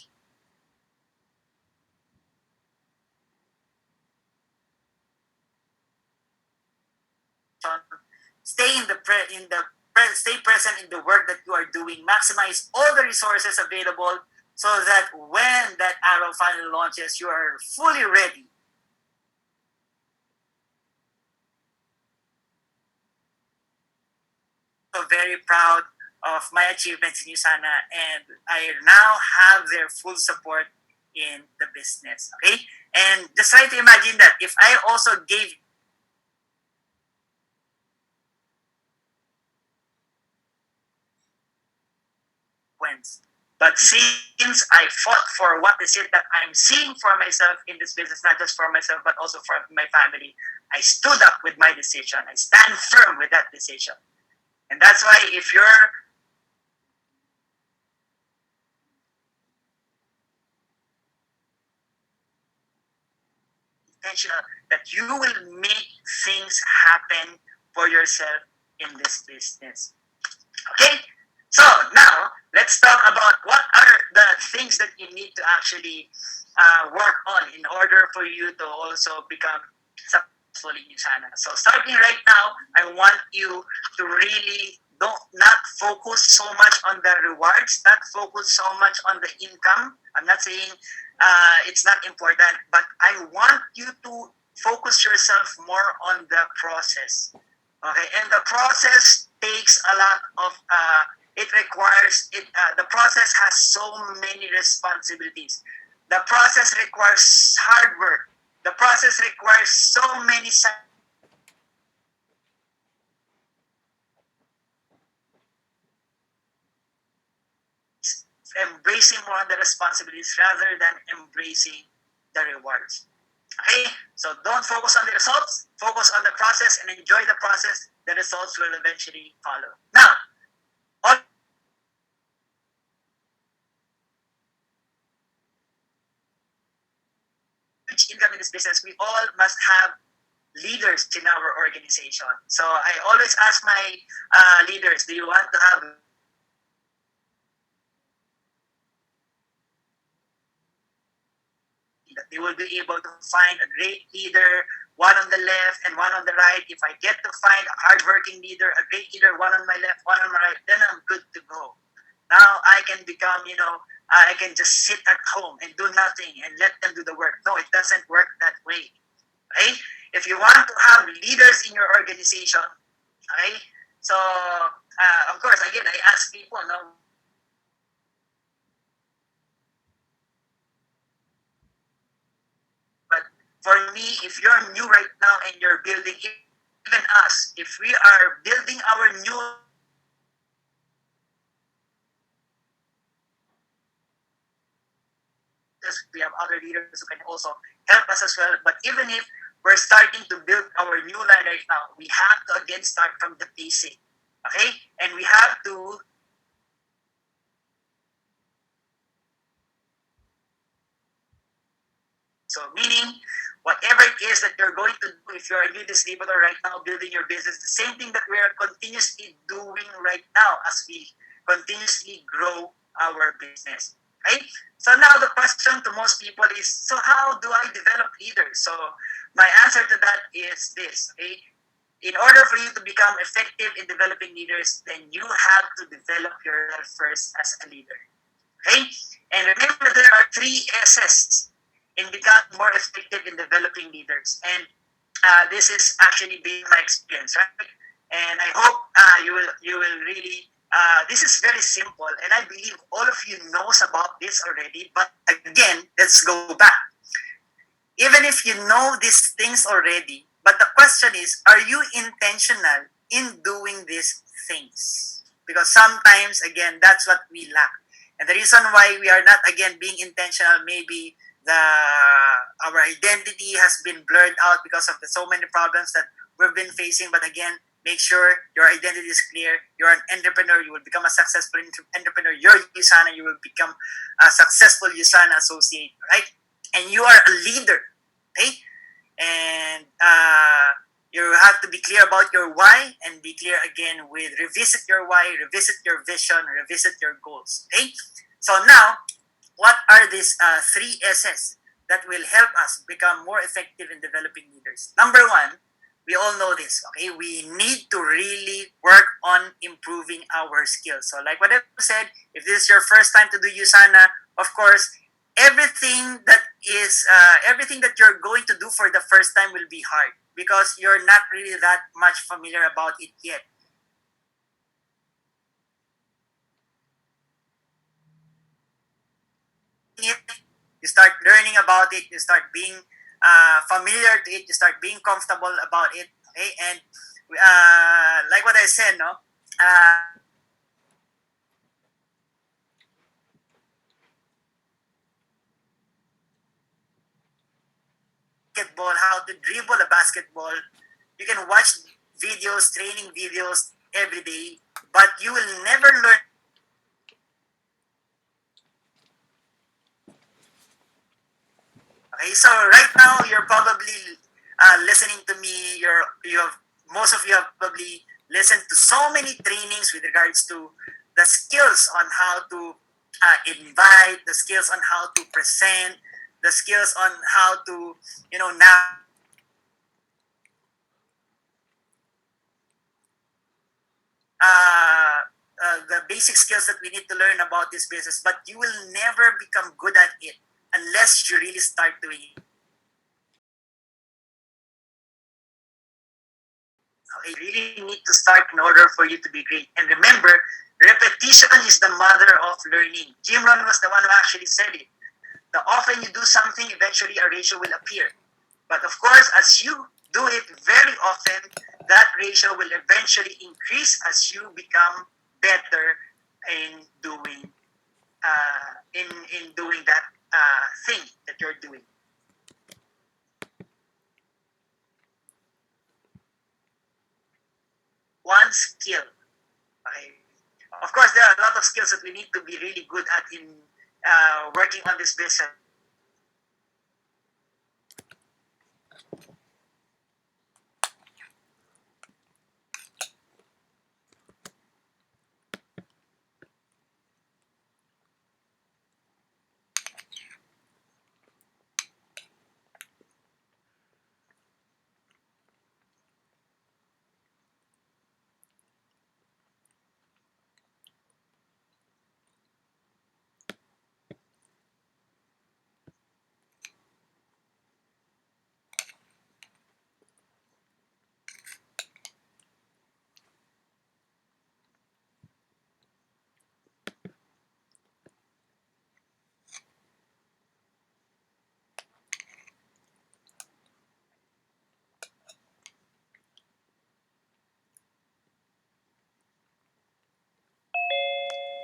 stay in the stay present in the work that you are doing. Maximize all the resources available so that when that arrow finally launches, you are fully ready. So very proud of my achievements in USANA, and I now have their full support in the business. Okay, and just try to imagine that if I also gave wins. But since I fought for what is it that I'm seeing for myself in this business, not just for myself, but also for my family, I stood up with my decision. I stand firm with that decision. And that's why if you're intentional, that you will make things happen for yourself in this business. Okay? So now, let's talk about what are the things that you need to actually work on in order for you to also become successful in USANA. So starting right now, I want you to really not focus so much on the rewards, not focus so much on the income. I'm not saying it's not important, but I want you to focus yourself more on the process. Okay, and the process takes a lot of it requires it. The process has so many responsibilities. The process requires hard work. The process requires so many embracing more of the responsibilities rather than embracing the rewards. Okay, so don't focus on the results. Focus on the process and enjoy the process. The results will eventually follow. Now, all income in this business, we all must have leaders in our organization. So I always ask my leaders, do you want to have that they will be able to find a great leader, one on the left and one on the right. If I get to find a hardworking leader, a great leader, one on my left, one on my right, then I'm good to go. Now I can become, I can just sit at home and do nothing and let them do the work. No, it doesn't work that way. Right? If you want to have leaders in your organization, okay? So, of course, again, I ask people, no, but for me, if you're new right now and you're building, even us, if we are building our new we have other leaders who can also help us as well. But even if we're starting to build our new line right now, we have to again start from the basic. Okay? And we have to so meaning whatever it is that you're going to do, if you're a new distributor right now building your business, the same thing that we are continuously doing right now as we continuously grow our business. Right? So now the question to most people is, so how do I develop leaders? So my answer to that is this. Okay? In order for you to become effective in developing leaders, then you have to develop yourself first as a leader. Okay? And remember, there are 3 S's in becoming more effective in developing leaders. And this is actually been my experience, right? And I hope you will really. This is very simple, and I believe all of you knows about this already. But again, let's go back. Even if you know these things already, but the question is, are you intentional in doing these things? Because sometimes, again, that's what we lack. And the reason why we are not, again, being intentional, maybe our identity has been blurred out because of the so many problems that we've been facing. But again, make sure your identity is clear. You're an entrepreneur. You will become a successful entrepreneur. You're USANA. You will become a successful USANA associate, right? And you are a leader, okay? And you have to be clear about your why and be clear again with revisit your why, revisit your vision, revisit your goals, okay? So now, what are these 3 S's that will help us become more effective in developing leaders? Number 1, we all know this, okay? We need to really work on improving our skills. So like what I said, if this is your first time to do USANA, of course, everything that you're going to do for the first time will be hard because you're not really that much familiar about it yet. You start learning about it, you start being familiar to it, you start being comfortable about it, okay? And like what I said, no, basketball, how to dribble a basketball. You can watch videos, training videos every day, but you will never learn. Okay, so right now you're probably listening to me. Most of you have probably listened to so many trainings with regards to the skills on how to invite, the skills on how to present, the skills on how to now the basic skills that we need to learn about this business. But you will never become good at it unless you really start doing it. You really need to start in order for you to be great. And remember, repetition is the mother of learning. Jim Rohn was the one who actually said it. The often you do something, eventually a ratio will appear. But of course, as you do it very often, that ratio will eventually increase as you become better in doing in doing that thing that you're doing. One skill. Okay. Of course, there are a lot of skills that we need to be really good at in working on this business.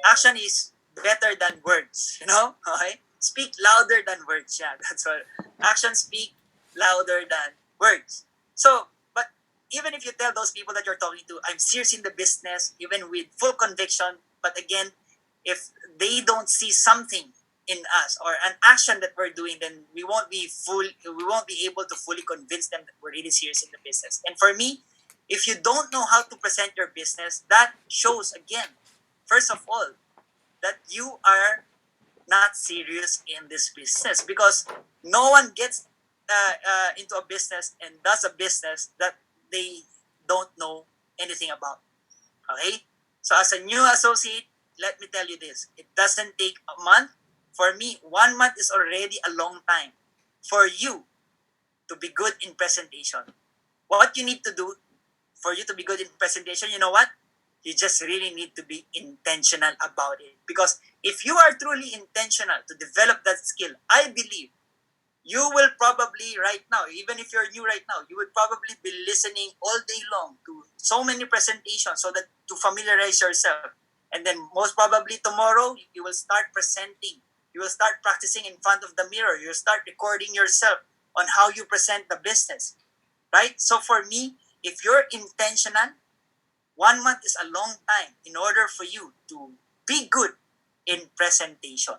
Action is better than words, Okay? Speak louder than words. Yeah, that's all. Actions speak louder than words. So, but even if you tell those people that you're talking to, I'm serious in the business, even with full conviction, but again, if they don't see something in us or an action that we're doing, then we won't be able to fully convince them that we're really serious in the business. And for me, if you don't know how to present your business, that shows again, first of all, that you are not serious in this business because no one gets into a business and does a business that they don't know anything about. Okay? So as a new associate, let me tell you this. It doesn't take a month. For me, 1 month is already a long time for you to be good in presentation. What you need to do for you to be good in presentation, you know what? You just really need to be intentional about it. Because if you are truly intentional to develop that skill, I believe you will probably right now, even if you're new right now, you would probably be listening all day long to so many presentations so that to familiarize yourself. And then most probably tomorrow, you will start presenting. You will start practicing in front of the mirror. You'll start recording yourself on how you present the business. Right? So for me, if you're intentional, 1 month is a long time in order for you to be good in presentation.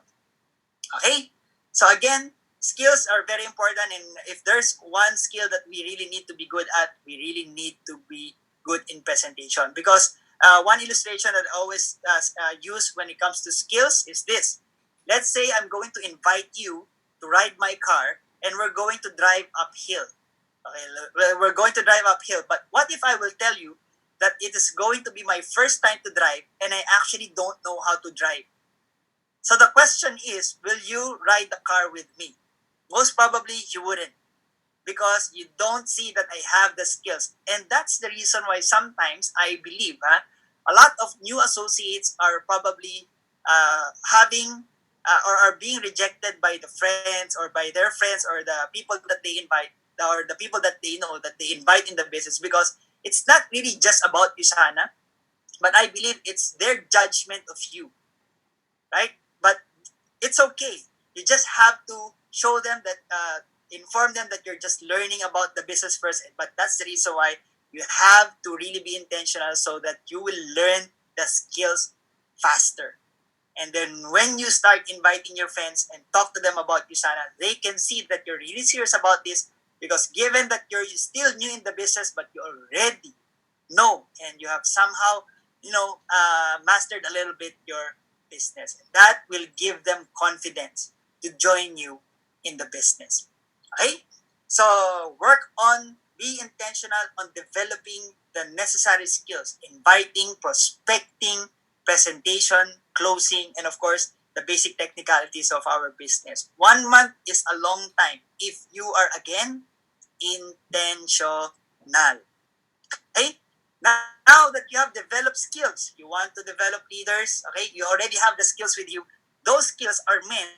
Okay? So again, skills are very important, and if there's one skill that we really need to be good at, we really need to be good in presentation. Because one illustration that I always use when it comes to skills is this. Let's say I'm going to invite you to ride my car and we're going to drive uphill. Okay, we're going to drive uphill. But what if I will tell you that it is going to be my first time to drive and I actually don't know how to drive? So the question is, will you ride the car with me? Most probably you wouldn't, because you don't see that I have the skills. And that's the reason why sometimes I believe a lot of new associates are probably having or are being rejected by the friends or by their friends or the people that they invite or the people that they know that they invite in the business, because it's not really just about you, Sana, but I believe it's their judgment of you, right? But it's okay. You just have to show them that, inform them that you're just learning about the business first. But that's the reason why you have to really be intentional so that you will learn the skills faster. And then when you start inviting your friends and talk to them about Usana, they can see that you're really serious about this, because given that you're still new in the business, but you already know and you have somehow, mastered a little bit your business. That will give them confidence to join you in the business. Okay? So work on, be intentional on developing the necessary skills, inviting, prospecting, presentation, closing, and of course, the basic technicalities of our business. 1 month is a long time if you are, again, intentional. Okay? Now that you have developed skills, you want to develop leaders, okay? You already have the skills with you. Those skills are meant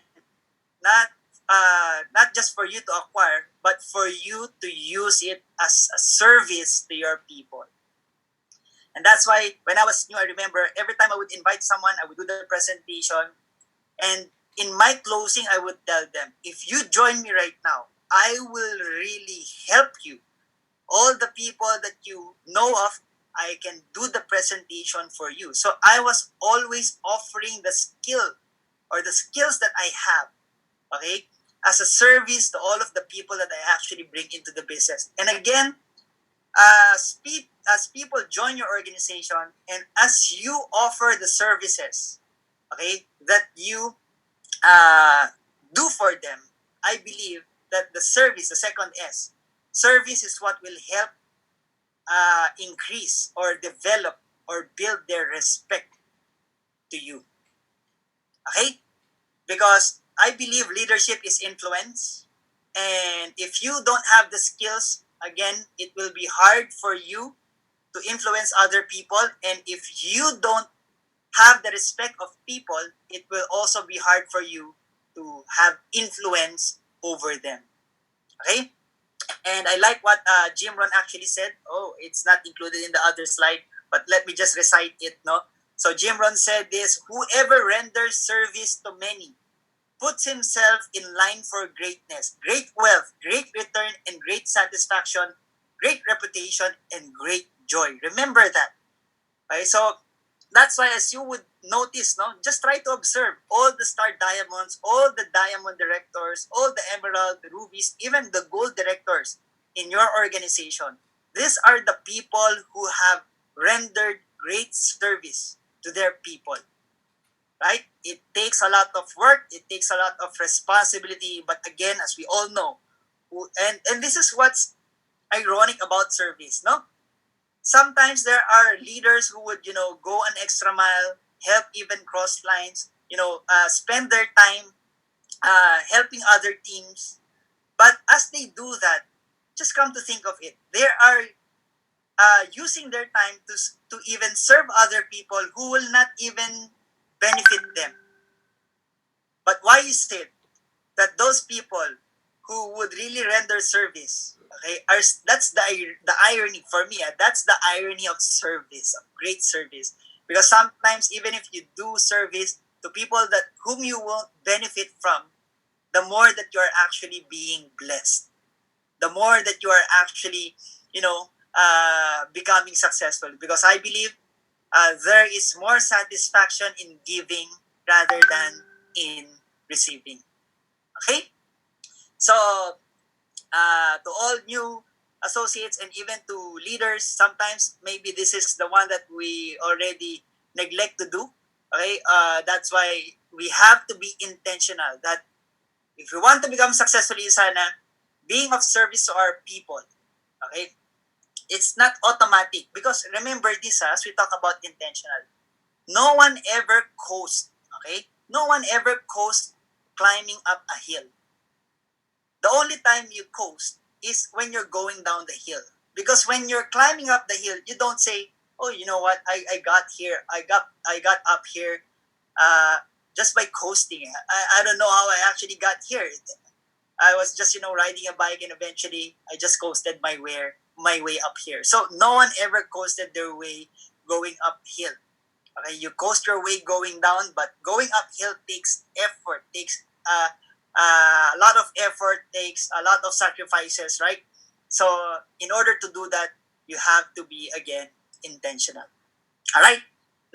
not just for you to acquire, but for you to use it as a service to your people. And that's why when I was new, I remember every time I would invite someone, I would do the presentation. And in my closing, I would tell them, if you join me right now, I will really help you. All the people that you know of, I can do the presentation for you. So I was always offering the skill or the skills that I have, okay, as a service to all of the people that I actually bring into the business. And again, as people join your organization and as you offer the services, okay, that you do for them, I believe that the service, the second S, service is what will help increase or develop or build their respect to you. Okay? Because I believe leadership is influence. And if you don't have the skills, again, it will be hard for you to influence other people. And if you don't have the respect of people, it will also be hard for you to have influence over them. Okay? And I like what Jim Ron actually said. Oh, it's not included in the other slide, but let me just recite it, no? So Jim Ron said this: whoever renders service to many puts himself in line for greatness, great wealth, great return, and great satisfaction, great reputation, and great joy. Remember that. Okay, so that's why, as you would notice, no, just try to observe all the star diamonds, all the diamond directors, all the emerald, the rubies, even the gold directors in your organization. These are the people who have rendered great service to their people. Right? It takes a lot of work, it takes a lot of responsibility, but again, as we all know, and this is what's ironic about service, no? Sometimes there are leaders who would, go an extra mile, help even cross lines, spend their time helping other teams. But as they do that, just come to think of it, they are using their time to even serve other people who will not even benefit them. But why is it that those people who would really render service, okay, that's the irony for me. That's the irony of service, of great service. Because sometimes even if you do service to people that whom you won't benefit from, the more that you are actually being blessed, the more that you are actually, becoming successful. Because I believe there is more satisfaction in giving rather than in receiving. Okay? So, to all new associates and even to leaders, sometimes maybe this is the one that we already neglect to do. Okay? That's why we have to be intentional that if we want to become successful in Sana, being of service to our people, Okay? It's not automatic because remember this, as we talk about intentional. No one ever coasts, okay? No one ever coasts climbing up a hill. The only time you coast is when you're going down the hill. Because when you're climbing up the hill, you don't say, "Oh, you know what? I got here. I got up here just by coasting. I don't know how I actually got here. I was just riding a bike, and eventually I just coasted my way up here." So no one ever coasted their way going uphill. Okay, you coast your way going down, but going uphill takes effort, takes a lot of effort, takes a lot of sacrifices, right? So in order to do that, you have to be again intentional. All right.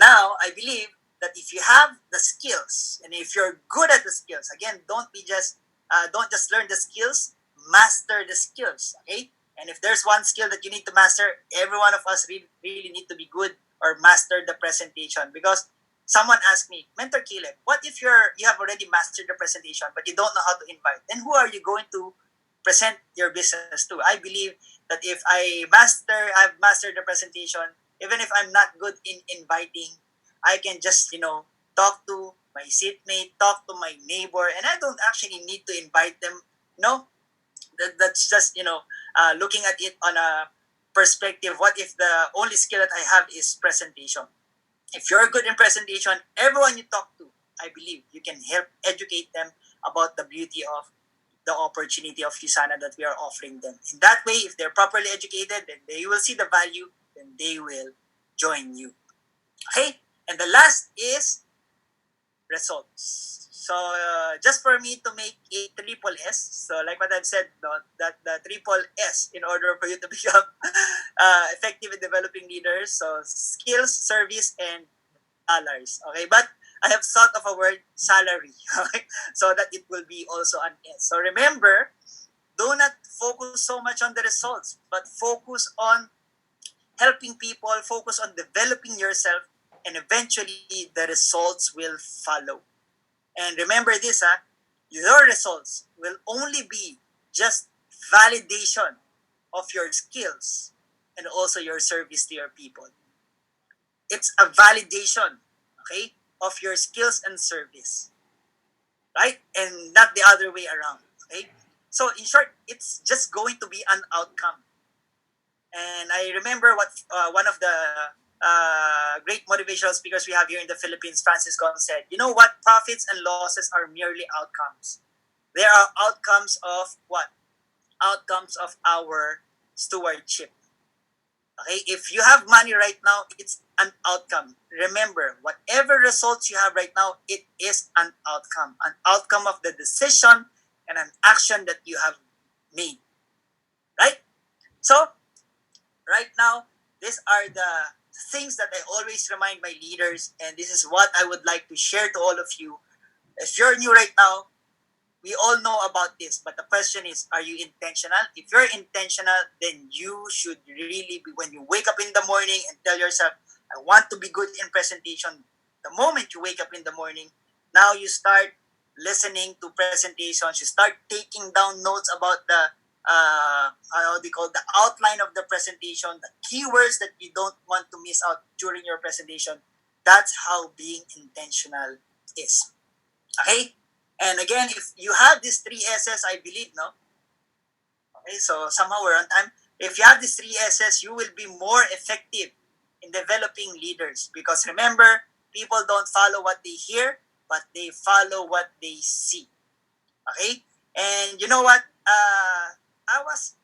Now I believe that if you have the skills and if you're good at the skills, again, don't just learn the skills, master the skills. Okay. And if there's one skill that you need to master, every one of us really need to be good or master the presentation. Because someone asked me, Mentor Caleb, what if you have already mastered the presentation but you don't know how to invite? Then who are you going to present your business to? I believe that if I've mastered the presentation, even if I'm not good in inviting, I can just talk to my seatmate, talk to my neighbor, and I don't actually need to invite them. No, that's just looking at it on a perspective. What if the only skill that I have is presentation? If you're good in presentation, everyone you talk to, I believe you can help educate them about the beauty of the opportunity of Usana that we are offering them. In that way, if they're properly educated, then they will see the value, then they will join you. Okay? And the last is results. So just for me to make a triple S, so like what I've said, no, that the triple S in order for you to become effective in developing leaders. So skills, service, and dollars. Okay, but I have thought of a word salary. Okay, so that it will be also an S. So remember, do not focus so much on the results, but focus on helping people, focus on developing yourself, and eventually the results will follow. And remember this, your results will only be just validation of your skills and also your service to your people. It's a validation, okay, of your skills and service, right? And not the other way around, okay? So in short, it's just going to be an outcome. And I remember what one of the great motivational speakers we have here in the Philippines, Francis Gon, said, "You know what? Profits and losses are merely outcomes. They are outcomes of what? Outcomes of our stewardship." Okay, if you have money right now, it's an outcome. Remember, whatever results you have right now, it is an outcome of the decision and an action that you have made, right? So, right now, these are the things that I always remind my leaders, and this is what I would like to share to all of you. If you're new right now, we all know about this, but the question is, are you intentional? If you're intentional, then you should really be, when you wake up in the morning and tell yourself, I want to be good in presentation. The moment you wake up in the morning, now you start listening to presentations, you start taking down notes about the how they call the outline of the presentation, the keywords that you don't want to miss out during your presentation. That's how being intentional is. Okay? And again, if you have these three S's, I believe, no? Okay, so somehow we're on time. If you have these three S's, you will be more effective in developing leaders. Because remember, people don't follow what they hear, but they follow what they see. Okay? And you know what? I was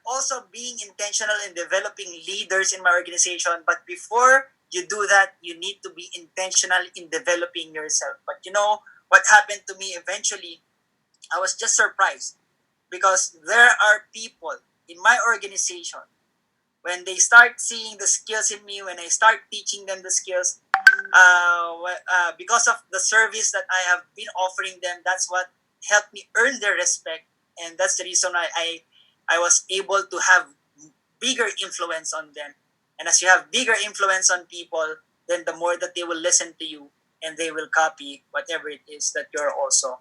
also being intentional in developing leaders in my organization. But before you do that, you need to be intentional in developing yourself. But you know what happened to me eventually? I was just surprised because there are people in my organization, when they start seeing the skills in me, when I start teaching them the skills, because of the service that I have been offering them, that's what helped me earn their respect. And that's the reason I was able to have bigger influence on them. And as you have bigger influence on people, then the more that they will listen to you and they will copy whatever it is that you're also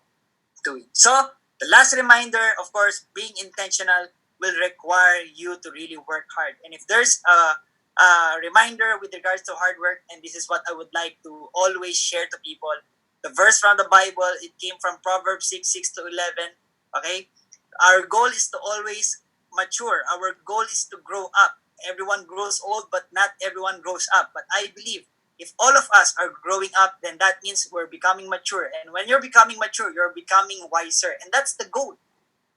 doing. So, the last reminder, of course, being intentional. will require you to really work hard. And if there's a reminder with regards to hard work, and this is what I would like to always share to people, the verse from the Bible, it came from Proverbs 6:6-11. Okay? Our goal is to always mature. Our goal is to grow up. Everyone grows old, but not everyone grows up. But I believe if all of us are growing up, then that means we're becoming mature. And when you're becoming mature, you're becoming wiser. And that's the goal.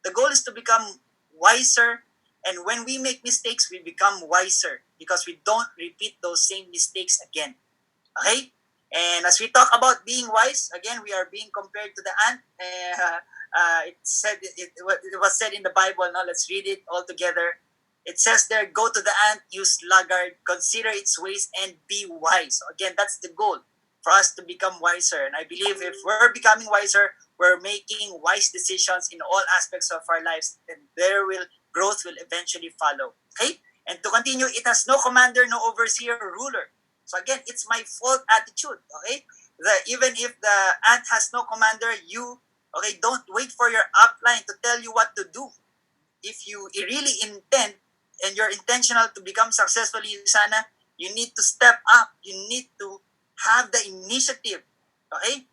The goal is to become wiser. And when we make mistakes, we become wiser because we don't repeat those same mistakes again. Okay? And as we talk about being wise, again, we are being compared to the ant. It was said in the Bible. Now let's read it all together. It says there, go to the ant, you sluggard, consider its ways and be wise. So again, that's the goal for us to become wiser. And I believe if we're becoming wiser, we're making wise decisions in all aspects of our lives, then growth will eventually follow. Okay? And to continue, it has no commander, no overseer, or ruler. So again, it's my fault attitude. Okay? Even if the ant has no commander, don't wait for your upline to tell you what to do. If you really intend and you're intentional to become successful in USANA, you need to step up. You need to have the initiative, okay?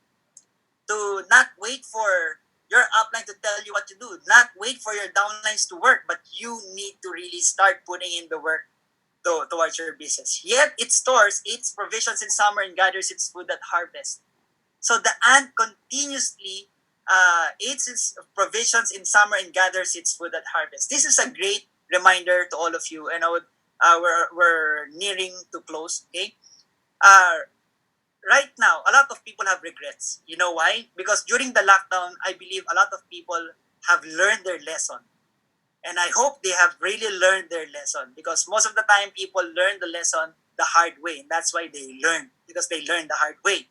To not wait for your upline to tell you what to do, not wait for your downlines to work, but you need to really start putting in the work towards your business. Yet it stores its provisions in summer and gathers its food at harvest. So the ant continuously eats its provisions in summer and gathers its food at harvest. This is a great reminder to all of you, and we're nearing to close. Okay, right now, a lot of people have regrets. You know why? Because during the lockdown, I believe a lot of people have learned their lesson, and I hope they have really learned their lesson. Because most of the time, people learn the lesson the hard way, and that's why they learn, because they learn the hard way.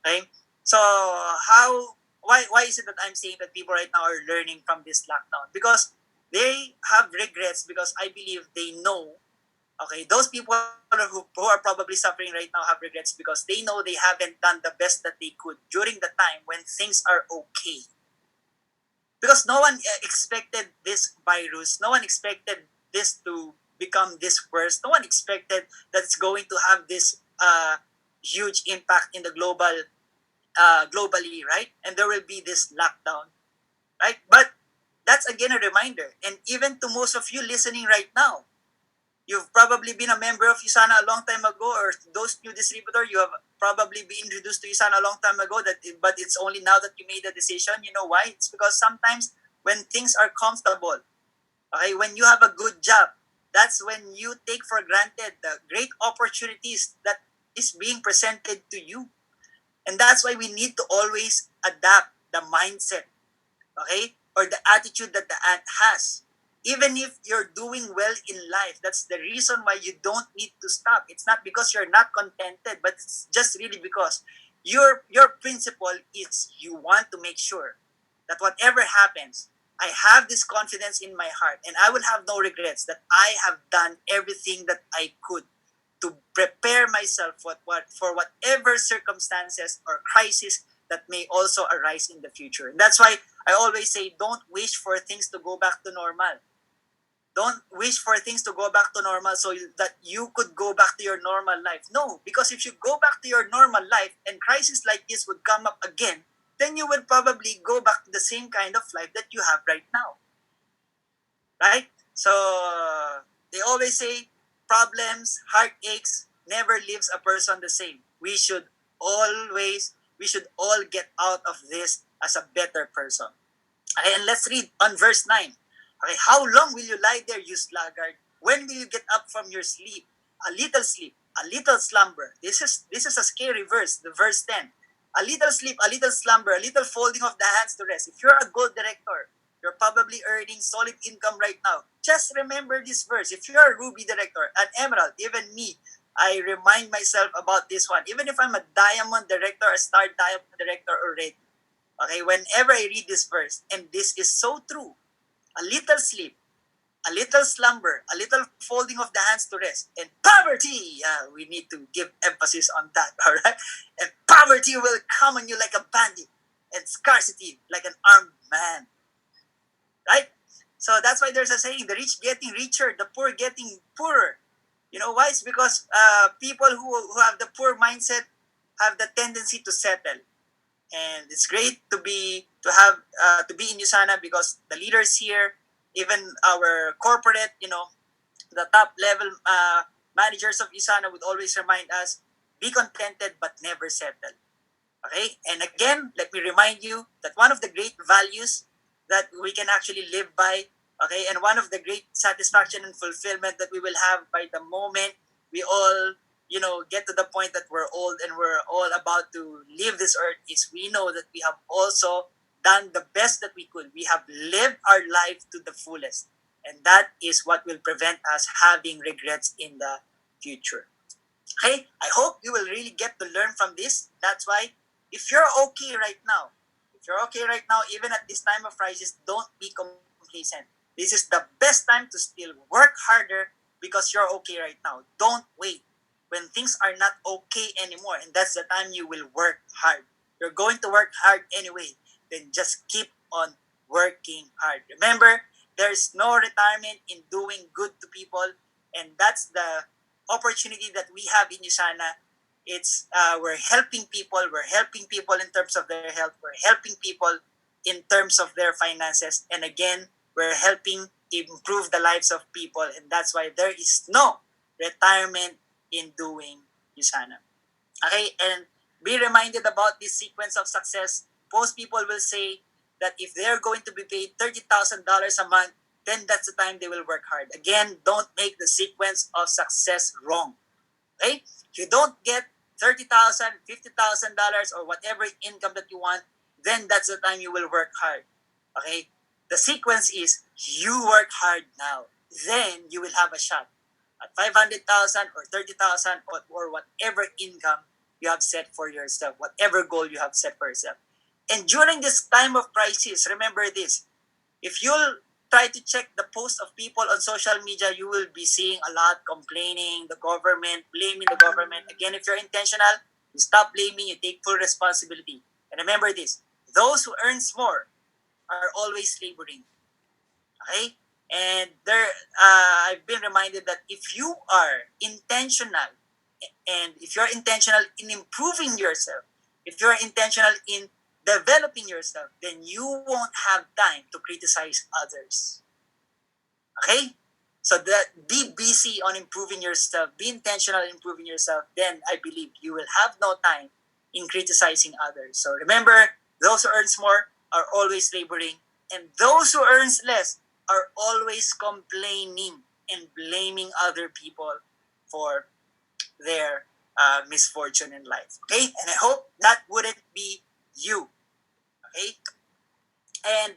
Okay, so why is it that I'm saying that people right now are learning from this lockdown? Because they have regrets, because I believe they know, okay, those people who are probably suffering right now have regrets because they know they haven't done the best that they could during the time when things are okay. Because no one expected this virus, no one expected this to become this worse, no one expected that it's going to have this huge impact in the globally, right? And there will be this lockdown, right? But that's again a reminder. And even to most of you listening right now, you've probably been a member of USANA a long time ago, or those new distributor, you have probably been introduced to USANA a long time ago. But it's only now that you made a decision. You know why? It's because sometimes when things are comfortable, okay, when you have a good job, that's when you take for granted the great opportunities that is being presented to you. And that's why we need to always adapt the mindset, okay, or the attitude that the ant has. Even if you're doing well in life, that's the reason why you don't need to stop. It's not because you're not contented, but it's just really because your principle is you want to make sure that whatever happens, I have this confidence in my heart and I will have no regrets that I have done everything that I could to prepare myself for whatever circumstances or crisis that may also arise in the future. And that's why I always say, don't wish for things to go back to normal. Don't wish for things to go back to normal so that you could go back to your normal life. No, because if you go back to your normal life and crisis like this would come up again, then you will probably go back to the same kind of life that you have right now. Right? So they always say problems, heartaches never leaves a person the same. We should all get out of this as a better person. Okay, and let's read on verse 9. Okay, how long will you lie there, you sluggard? When will you get up from your sleep? A little slumber. This is a scary verse, the verse 10. A little sleep, a little slumber, a little folding of the hands to rest. If you're a gold director, you're probably earning solid income right now. Just remember this verse. If you're a ruby director, an emerald, even me, I remind myself about this one. Even if I'm a diamond director, a star diamond director already. Okay, whenever I read this verse, and this is so true, a little sleep, a little slumber, a little folding of the hands to rest, and poverty, we need to give emphasis on that, all right? And poverty will come on you like a bandit, and scarcity like an armed man, right? So that's why there's a saying, the rich getting richer, the poor getting poorer. You know why? It's because people who have the poor mindset have the tendency to settle. And it's great to be in USANA because the leaders here, even our corporate, the top level managers of USANA would always remind us, be contented but never settle. Okay? And again, let me remind you that one of the great values that we can actually live by, okay, and one of the great satisfaction and fulfillment that we will have by the moment we all, get to the point that we're old and we're all about to leave this earth is we know that we have also done the best that we could. We have lived our life to the fullest. And that is what will prevent us having regrets in the future. Okay, I hope you will really get to learn from this. That's why, if you're okay right now, even at this time of crisis, don't be complacent. This is the best time to still work harder because you're okay right now. Don't wait when things are not okay anymore, and that's the time you will work hard. You're going to work hard anyway. Then just keep on working hard. Remember, there's no retirement in doing good to people, and that's the opportunity that we have in USANA. It's we're helping people. We're helping people in terms of their health. We're helping people in terms of their finances. And again, we're helping improve the lives of people. And that's why there is no retirement in doing USANA. Okay, and be reminded about this sequence of success. Most people will say that if they're going to be paid $30,000 a month, then that's the time they will work hard. Again, don't make the sequence of success wrong. Okay? If you don't get $30,000, $50,000, or whatever income that you want, then that's the time you will work hard. Okay? The sequence is you work hard now. Then you will have a shot at 500,000 or 30,000 or whatever income you have set for yourself, whatever goal you have set for yourself. And during this time of crisis, remember this. If you'll try to check the posts of people on social media, you will be seeing a lot complaining, the government, blaming the government. Again, if you're intentional, you stop blaming, you take full responsibility. And remember this, those who earns more are always laboring. Okay? And I've been reminded that if you are intentional, and if you're intentional in improving yourself, if you're intentional in developing yourself, then you won't have time to criticize others. Okay? So that be busy on improving yourself, be intentional in improving yourself, then I believe you will have no time in criticizing others. So remember, those who earns more are always laboring, and those who earns less are always complaining and blaming other people for their misfortune in life. Okay? And I hope that wouldn't be you. Okay? And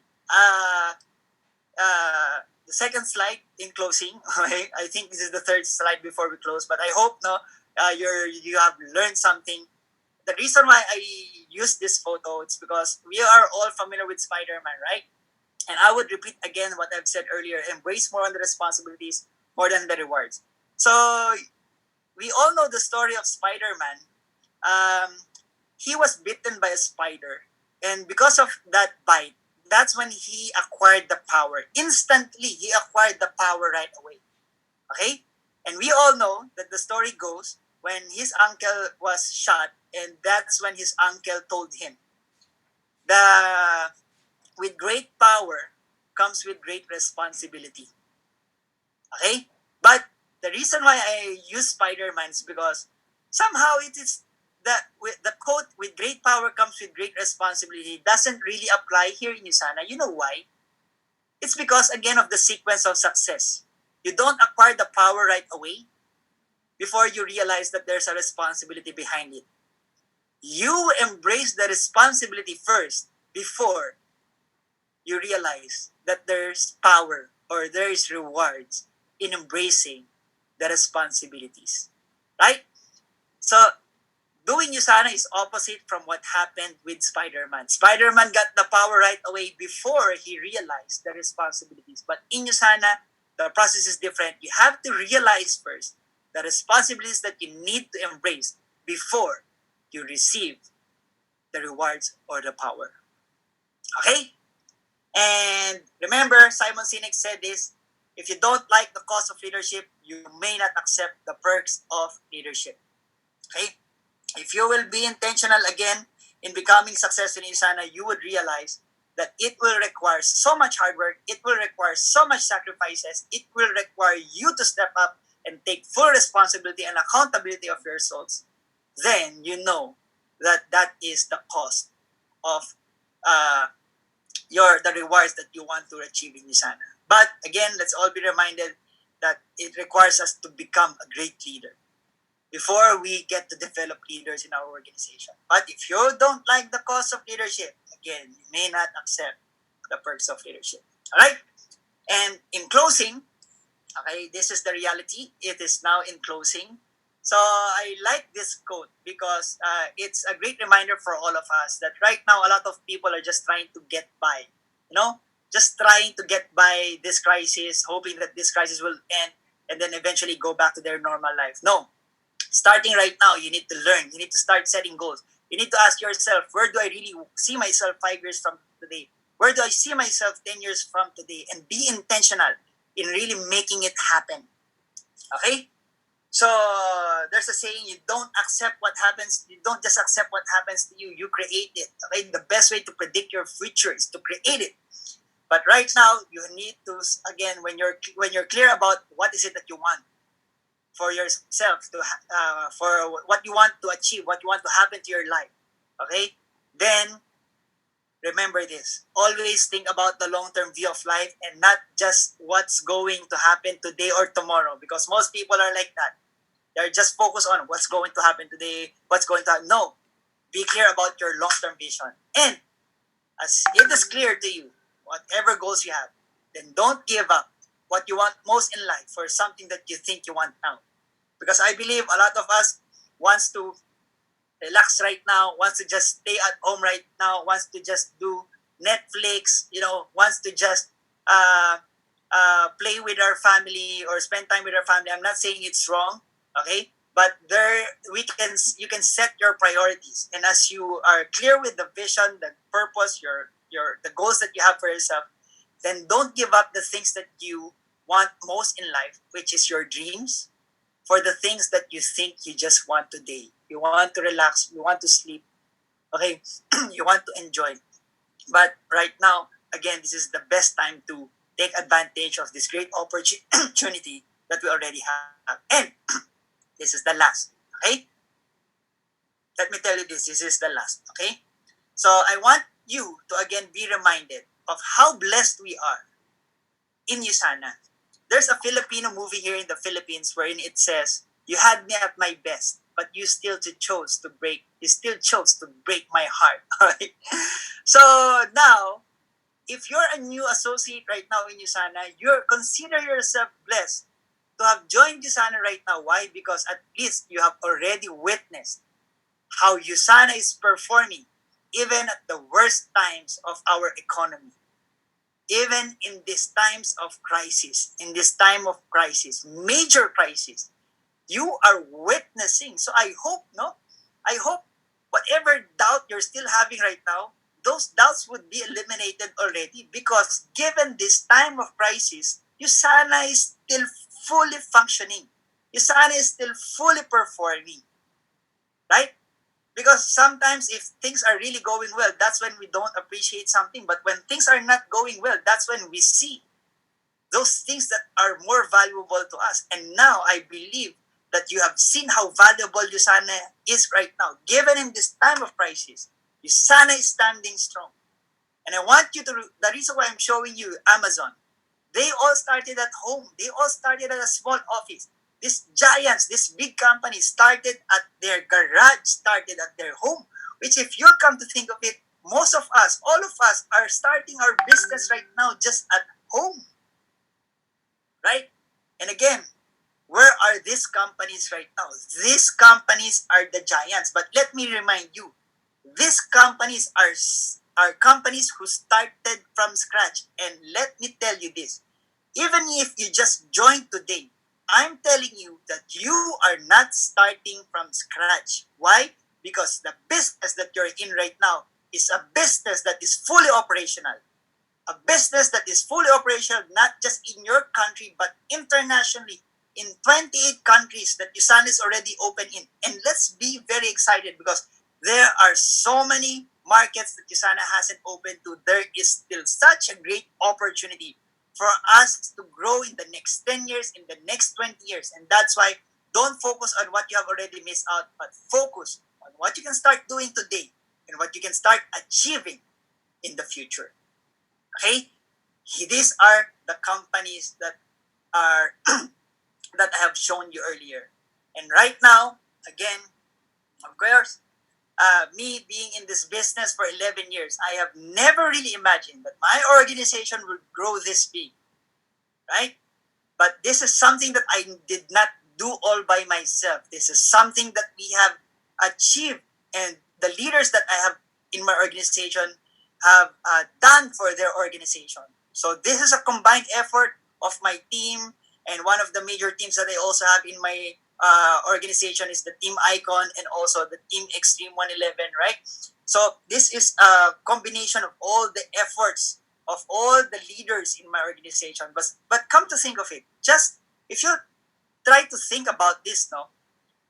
the second slide in closing, okay? I think this is the third slide before we close, but I hope you have learned something. The reason why I use this photo, it's because we are all familiar with Spider-Man, right? And I would repeat again what I've said earlier, embrace more on the responsibilities more than the rewards. So we all know the story of Spider-Man. He was bitten by a spider, and because of that bite, that's when he acquired the power. Instantly, he acquired the power right away. Okay? And we all know that the story goes when his uncle was shot, and that's when his uncle told him, with great power comes with great responsibility. Okay? But the reason why I use Spider-Man is because somehow it is that with the quote, with great power comes with great responsibility, doesn't really apply here in USANA. You know why? It's because, again, of the sequence of success. You don't acquire the power right away before you realize that there's a responsibility behind it. You embrace the responsibility first before you realize that there's power or there is rewards in embracing the responsibilities. Right? So, doing USANA is opposite from what happened with Spider-Man. Spider-Man got the power right away before he realized the responsibilities. But in USANA, the process is different. You have to realize first the responsibilities that you need to embrace before you receive the rewards or the power. Okay? And remember, Simon Sinek said this: if you don't like the cost of leadership, you may not accept the perks of leadership. Okay? If you will be intentional again in becoming successful in Usana, you would realize that it will require so much hard work, it will require so much sacrifices, it will require you to step up and take full responsibility and accountability of your results. Then you know that that is the cost of uh, the rewards that you want to achieve in Usana. But again, let's all be reminded that it requires us to become a great leader before we get to develop leaders in our organization. But if you don't like the cost of leadership, again, you may not accept the perks of leadership. All right? And in closing, okay, this is the reality. It is now in closing. So I like this quote because it's a great reminder for all of us that right now a lot of people are just trying to get by, just trying to get by this crisis, hoping that this crisis will end and then eventually go back to their normal life. No, starting right now, you need to learn. You need to start setting goals. You need to ask yourself, where do I really see myself 5 years from today? Where do I see myself 10 years from today? And be intentional in really making it happen. Okay? So there's a saying, you don't accept what happens. You don't just accept what happens to you. You create it. Okay? The best way to predict your future is to create it. But right now, you need to, again, when you're clear about what is it that you want for yourself, for what you want to achieve, what you want to happen to your life, okay? Then remember this: always think about the long-term view of life and not just what's going to happen today or tomorrow. Because most people are like that. They're just focused on what's going to happen today, what's going to happen. No, be clear about your long-term vision. And as it is clear to you, whatever goals you have, then don't give up what you want most in life for something that you think you want now. Because I believe a lot of us wants to relax right now, wants to just stay at home right now, wants to just do Netflix, wants to just play with our family or spend time with our family. I'm not saying it's wrong, okay? But you can set your priorities, and as you are clear with the vision, the purpose, the goals that you have for yourself, then don't give up the things that you want most in life, which is your dreams, for the things that you think you just want today. You want to relax, you want to sleep, okay? You want to enjoy. But right now, again, this is the best time to take advantage of this great opportunity that we already have. And this is the last, okay? Let me tell you this is the last, okay? So I want you to again be reminded of how blessed we are in Usana. There's a Filipino movie here in the Philippines wherein it says, "You had me at my best, but you still chose to break my heart." Alright? So now, if you're a new associate right now in Usana, consider yourself blessed to have joined Usana right now. Why? Because at least you have already witnessed how Usana is performing even at the worst times of our economy. Even in these times of crisis, major crisis, you are witnessing. So I hope whatever doubt you're still having right now, those doubts would be eliminated already, because given this time of crisis, Usana is still fully functioning. Usana is still fully performing. Right? Because sometimes if things are really going well, that's when we don't appreciate something. But when things are not going well, that's when we see those things that are more valuable to us. And now I believe that you have seen how valuable Usana is right now. Given in this time of crisis, Usana is standing strong. And I want you to, the reason why I'm showing you Amazon, they all started at home. They all started at a small office. These giants, these big companies started at their garage, started at their home, which if you come to think of it, most of us, all of us are starting our business right now just at home. Right? And again, where are these companies right now? These companies are the giants. But let me remind you, these companies are companies who started from scratch. And let me tell you this, even if you just joined today, I'm telling you that you are not starting from scratch. Why? Because the business that you're in right now is a business that is fully operational. a business that is fully operational, not just in your country, but internationally in 28 countries that USANA is already open in. And let's be very excited because there are so many markets that USANA hasn't opened to. There is still such a great opportunity for us to grow in the next 10 years, in the next 20 years. And that's why don't focus on what you have already missed out, but focus on what you can start doing today and what you can start achieving in the future. Okay? These are the companies that are that I have shown you earlier. And right now, again, of course, me being in this business for 11 years, I have never really imagined that my organization would grow this big, right? But this is something that I did not do all by myself. This is something that we have achieved, and the leaders that I have in my organization have done for their organization. So this is a combined effort of my team, and one of the major teams that I also have in my organization is the Team Icon and also the Team Extreme 111, right? So this is a combination of all the efforts of all the leaders in my organization. But come to think of it, just if you try to think about this, no,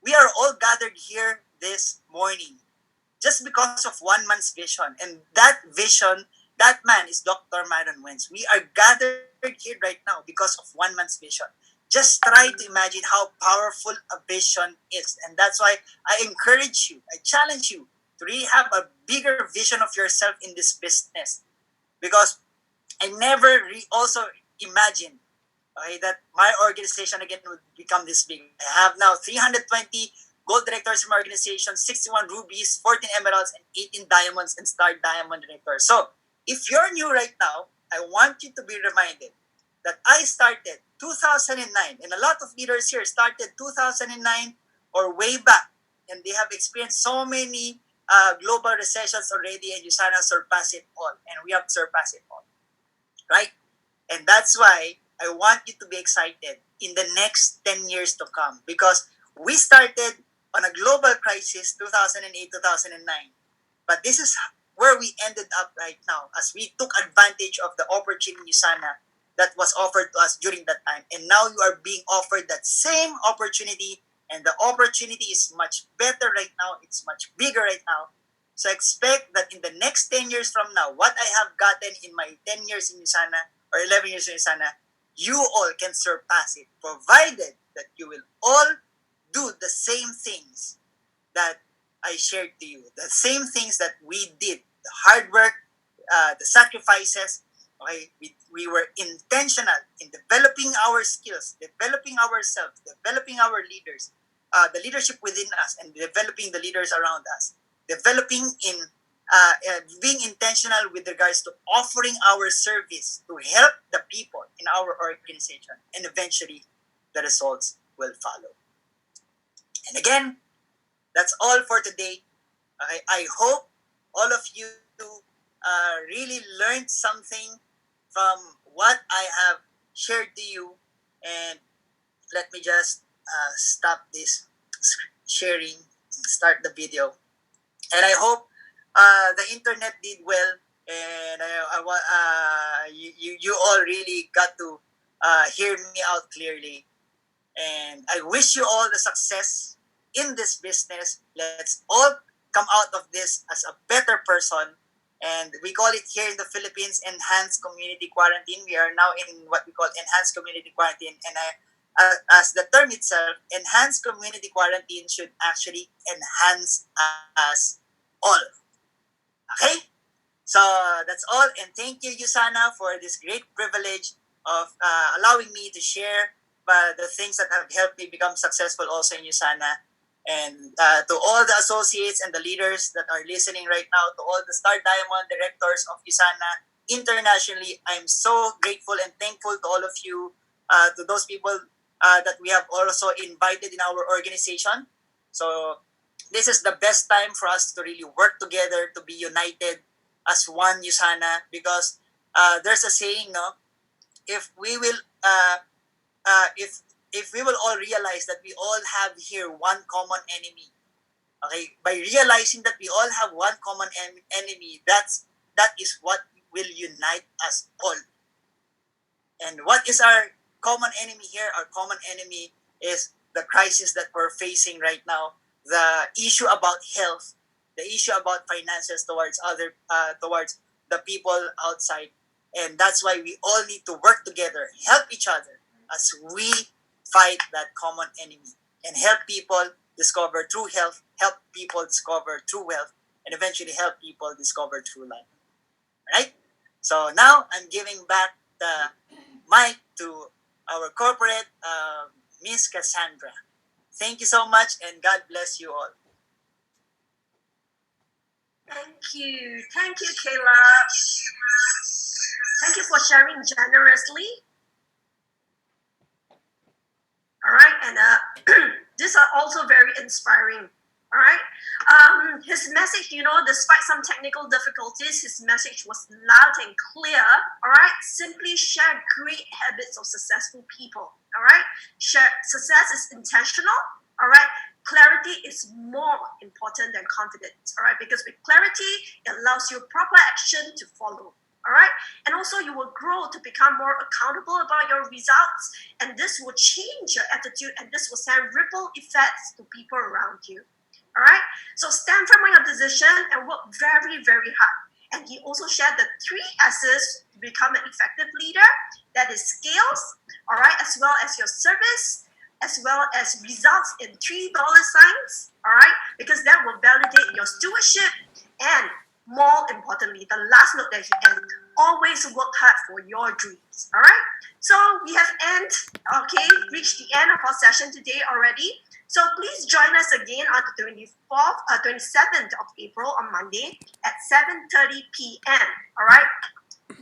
we are all gathered here this morning just because of one man's vision, and that vision, that man is Dr. Myron Wentz. We are gathered here right now because of one man's vision. Just try to imagine how powerful a vision is. And that's why I encourage you, I challenge you to really have a bigger vision of yourself in this business. Because I never also imagined, okay, that my organization again would become this big. I have now 320 gold directors in my organization, 61 rubies, 14 emeralds, and 18 diamonds and star diamond directors. So if you're new right now, I want you to be reminded that I started 2009, and a lot of leaders here started 2009 or way back, and they have experienced so many global recessions already, and USANA surpassed it all, and we have surpassed it all, right? And that's why I want you to be excited in the next 10 years to come, because we started on a global crisis 2008, 2009, but this is where we ended up right now as we took advantage of the opportunity USANA that was offered to us during that time. And now you are being offered that same opportunity, and the opportunity is much better right now. It's much bigger right now. So expect that in the next 10 years from now, what I have gotten in my 10 years in USANA or 11 years in USANA, you all can surpass it, provided that you will all do the same things that I shared to you, the same things that we did, the hard work, the sacrifices. Okay, we were intentional in developing our skills, developing ourselves, developing our leaders, the leadership within us, and developing the leaders around us, developing in being intentional with regards to offering our service to help the people in our organization, and eventually the results will follow. And again, that's all for today. I hope all of you really learned something from what I have shared to you. And let me just stop this sharing and start the video. And I hope the internet did well, and you all really got to hear me out clearly. And I wish you all the success in this business. Let's all come out of this as a better person. And we call it here in the Philippines enhanced community quarantine. We are now in what we call enhanced community quarantine. And as the term itself, enhanced community quarantine should actually enhance us all. Okay? So that's all. And thank you, USANA, for this great privilege of allowing me to share the things that have helped me become successful also in USANA. And to all the associates and the leaders that are listening right now, to all the Star Diamond directors of USANA internationally, I'm so grateful and thankful to all of you, to those people that we have also invited in our organization. So this is the best time for us to really work together, to be united as one USANA, because there's a saying, no, if we will if we will all realize that we all have here one common enemy, okay, by realizing that we all have one common enemy, that is what will unite us all. And what is our common enemy here? Our common enemy is the crisis that we're facing right now, the issue about health, the issue about finances towards the people outside. And that's why we all need to work together, help each other as we fight that common enemy and help people discover true health, help people discover true wealth, and eventually help people discover true life. Right? So now I'm giving back the mic to our corporate Miss Cassandra. Thank you so much, and God bless you all. Thank you. Thank you, Kayla. Thank you for sharing generously. All right, and these are also very inspiring. All right, his message, despite some technical difficulties, his message was loud and clear. All right, simply share great habits of successful people. All right, success is intentional. All right, clarity is more important than confidence. All right, because with clarity, it allows you proper action to follow. All right, and also you will grow to become more accountable about your results, and this will change your attitude, and this will send ripple effects to people around you. All right, so stand firm on your decision and work very, very hard. And he also shared the 3 S's to become an effective leader. That is skills, all right, as well as your service, as well as results in $3 signs, all right, because that will validate your stewardship. And more importantly, the last note that he ended, always work hard for your dreams, all right? So we have reached the end of our session today already. So please join us again on the 27th of April on Monday at 7:30 p.m., all right?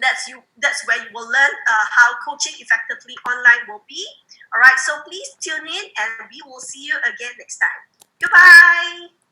That's where you will learn how coaching effectively online will be, all right? So please tune in, and we will see you again next time. Goodbye.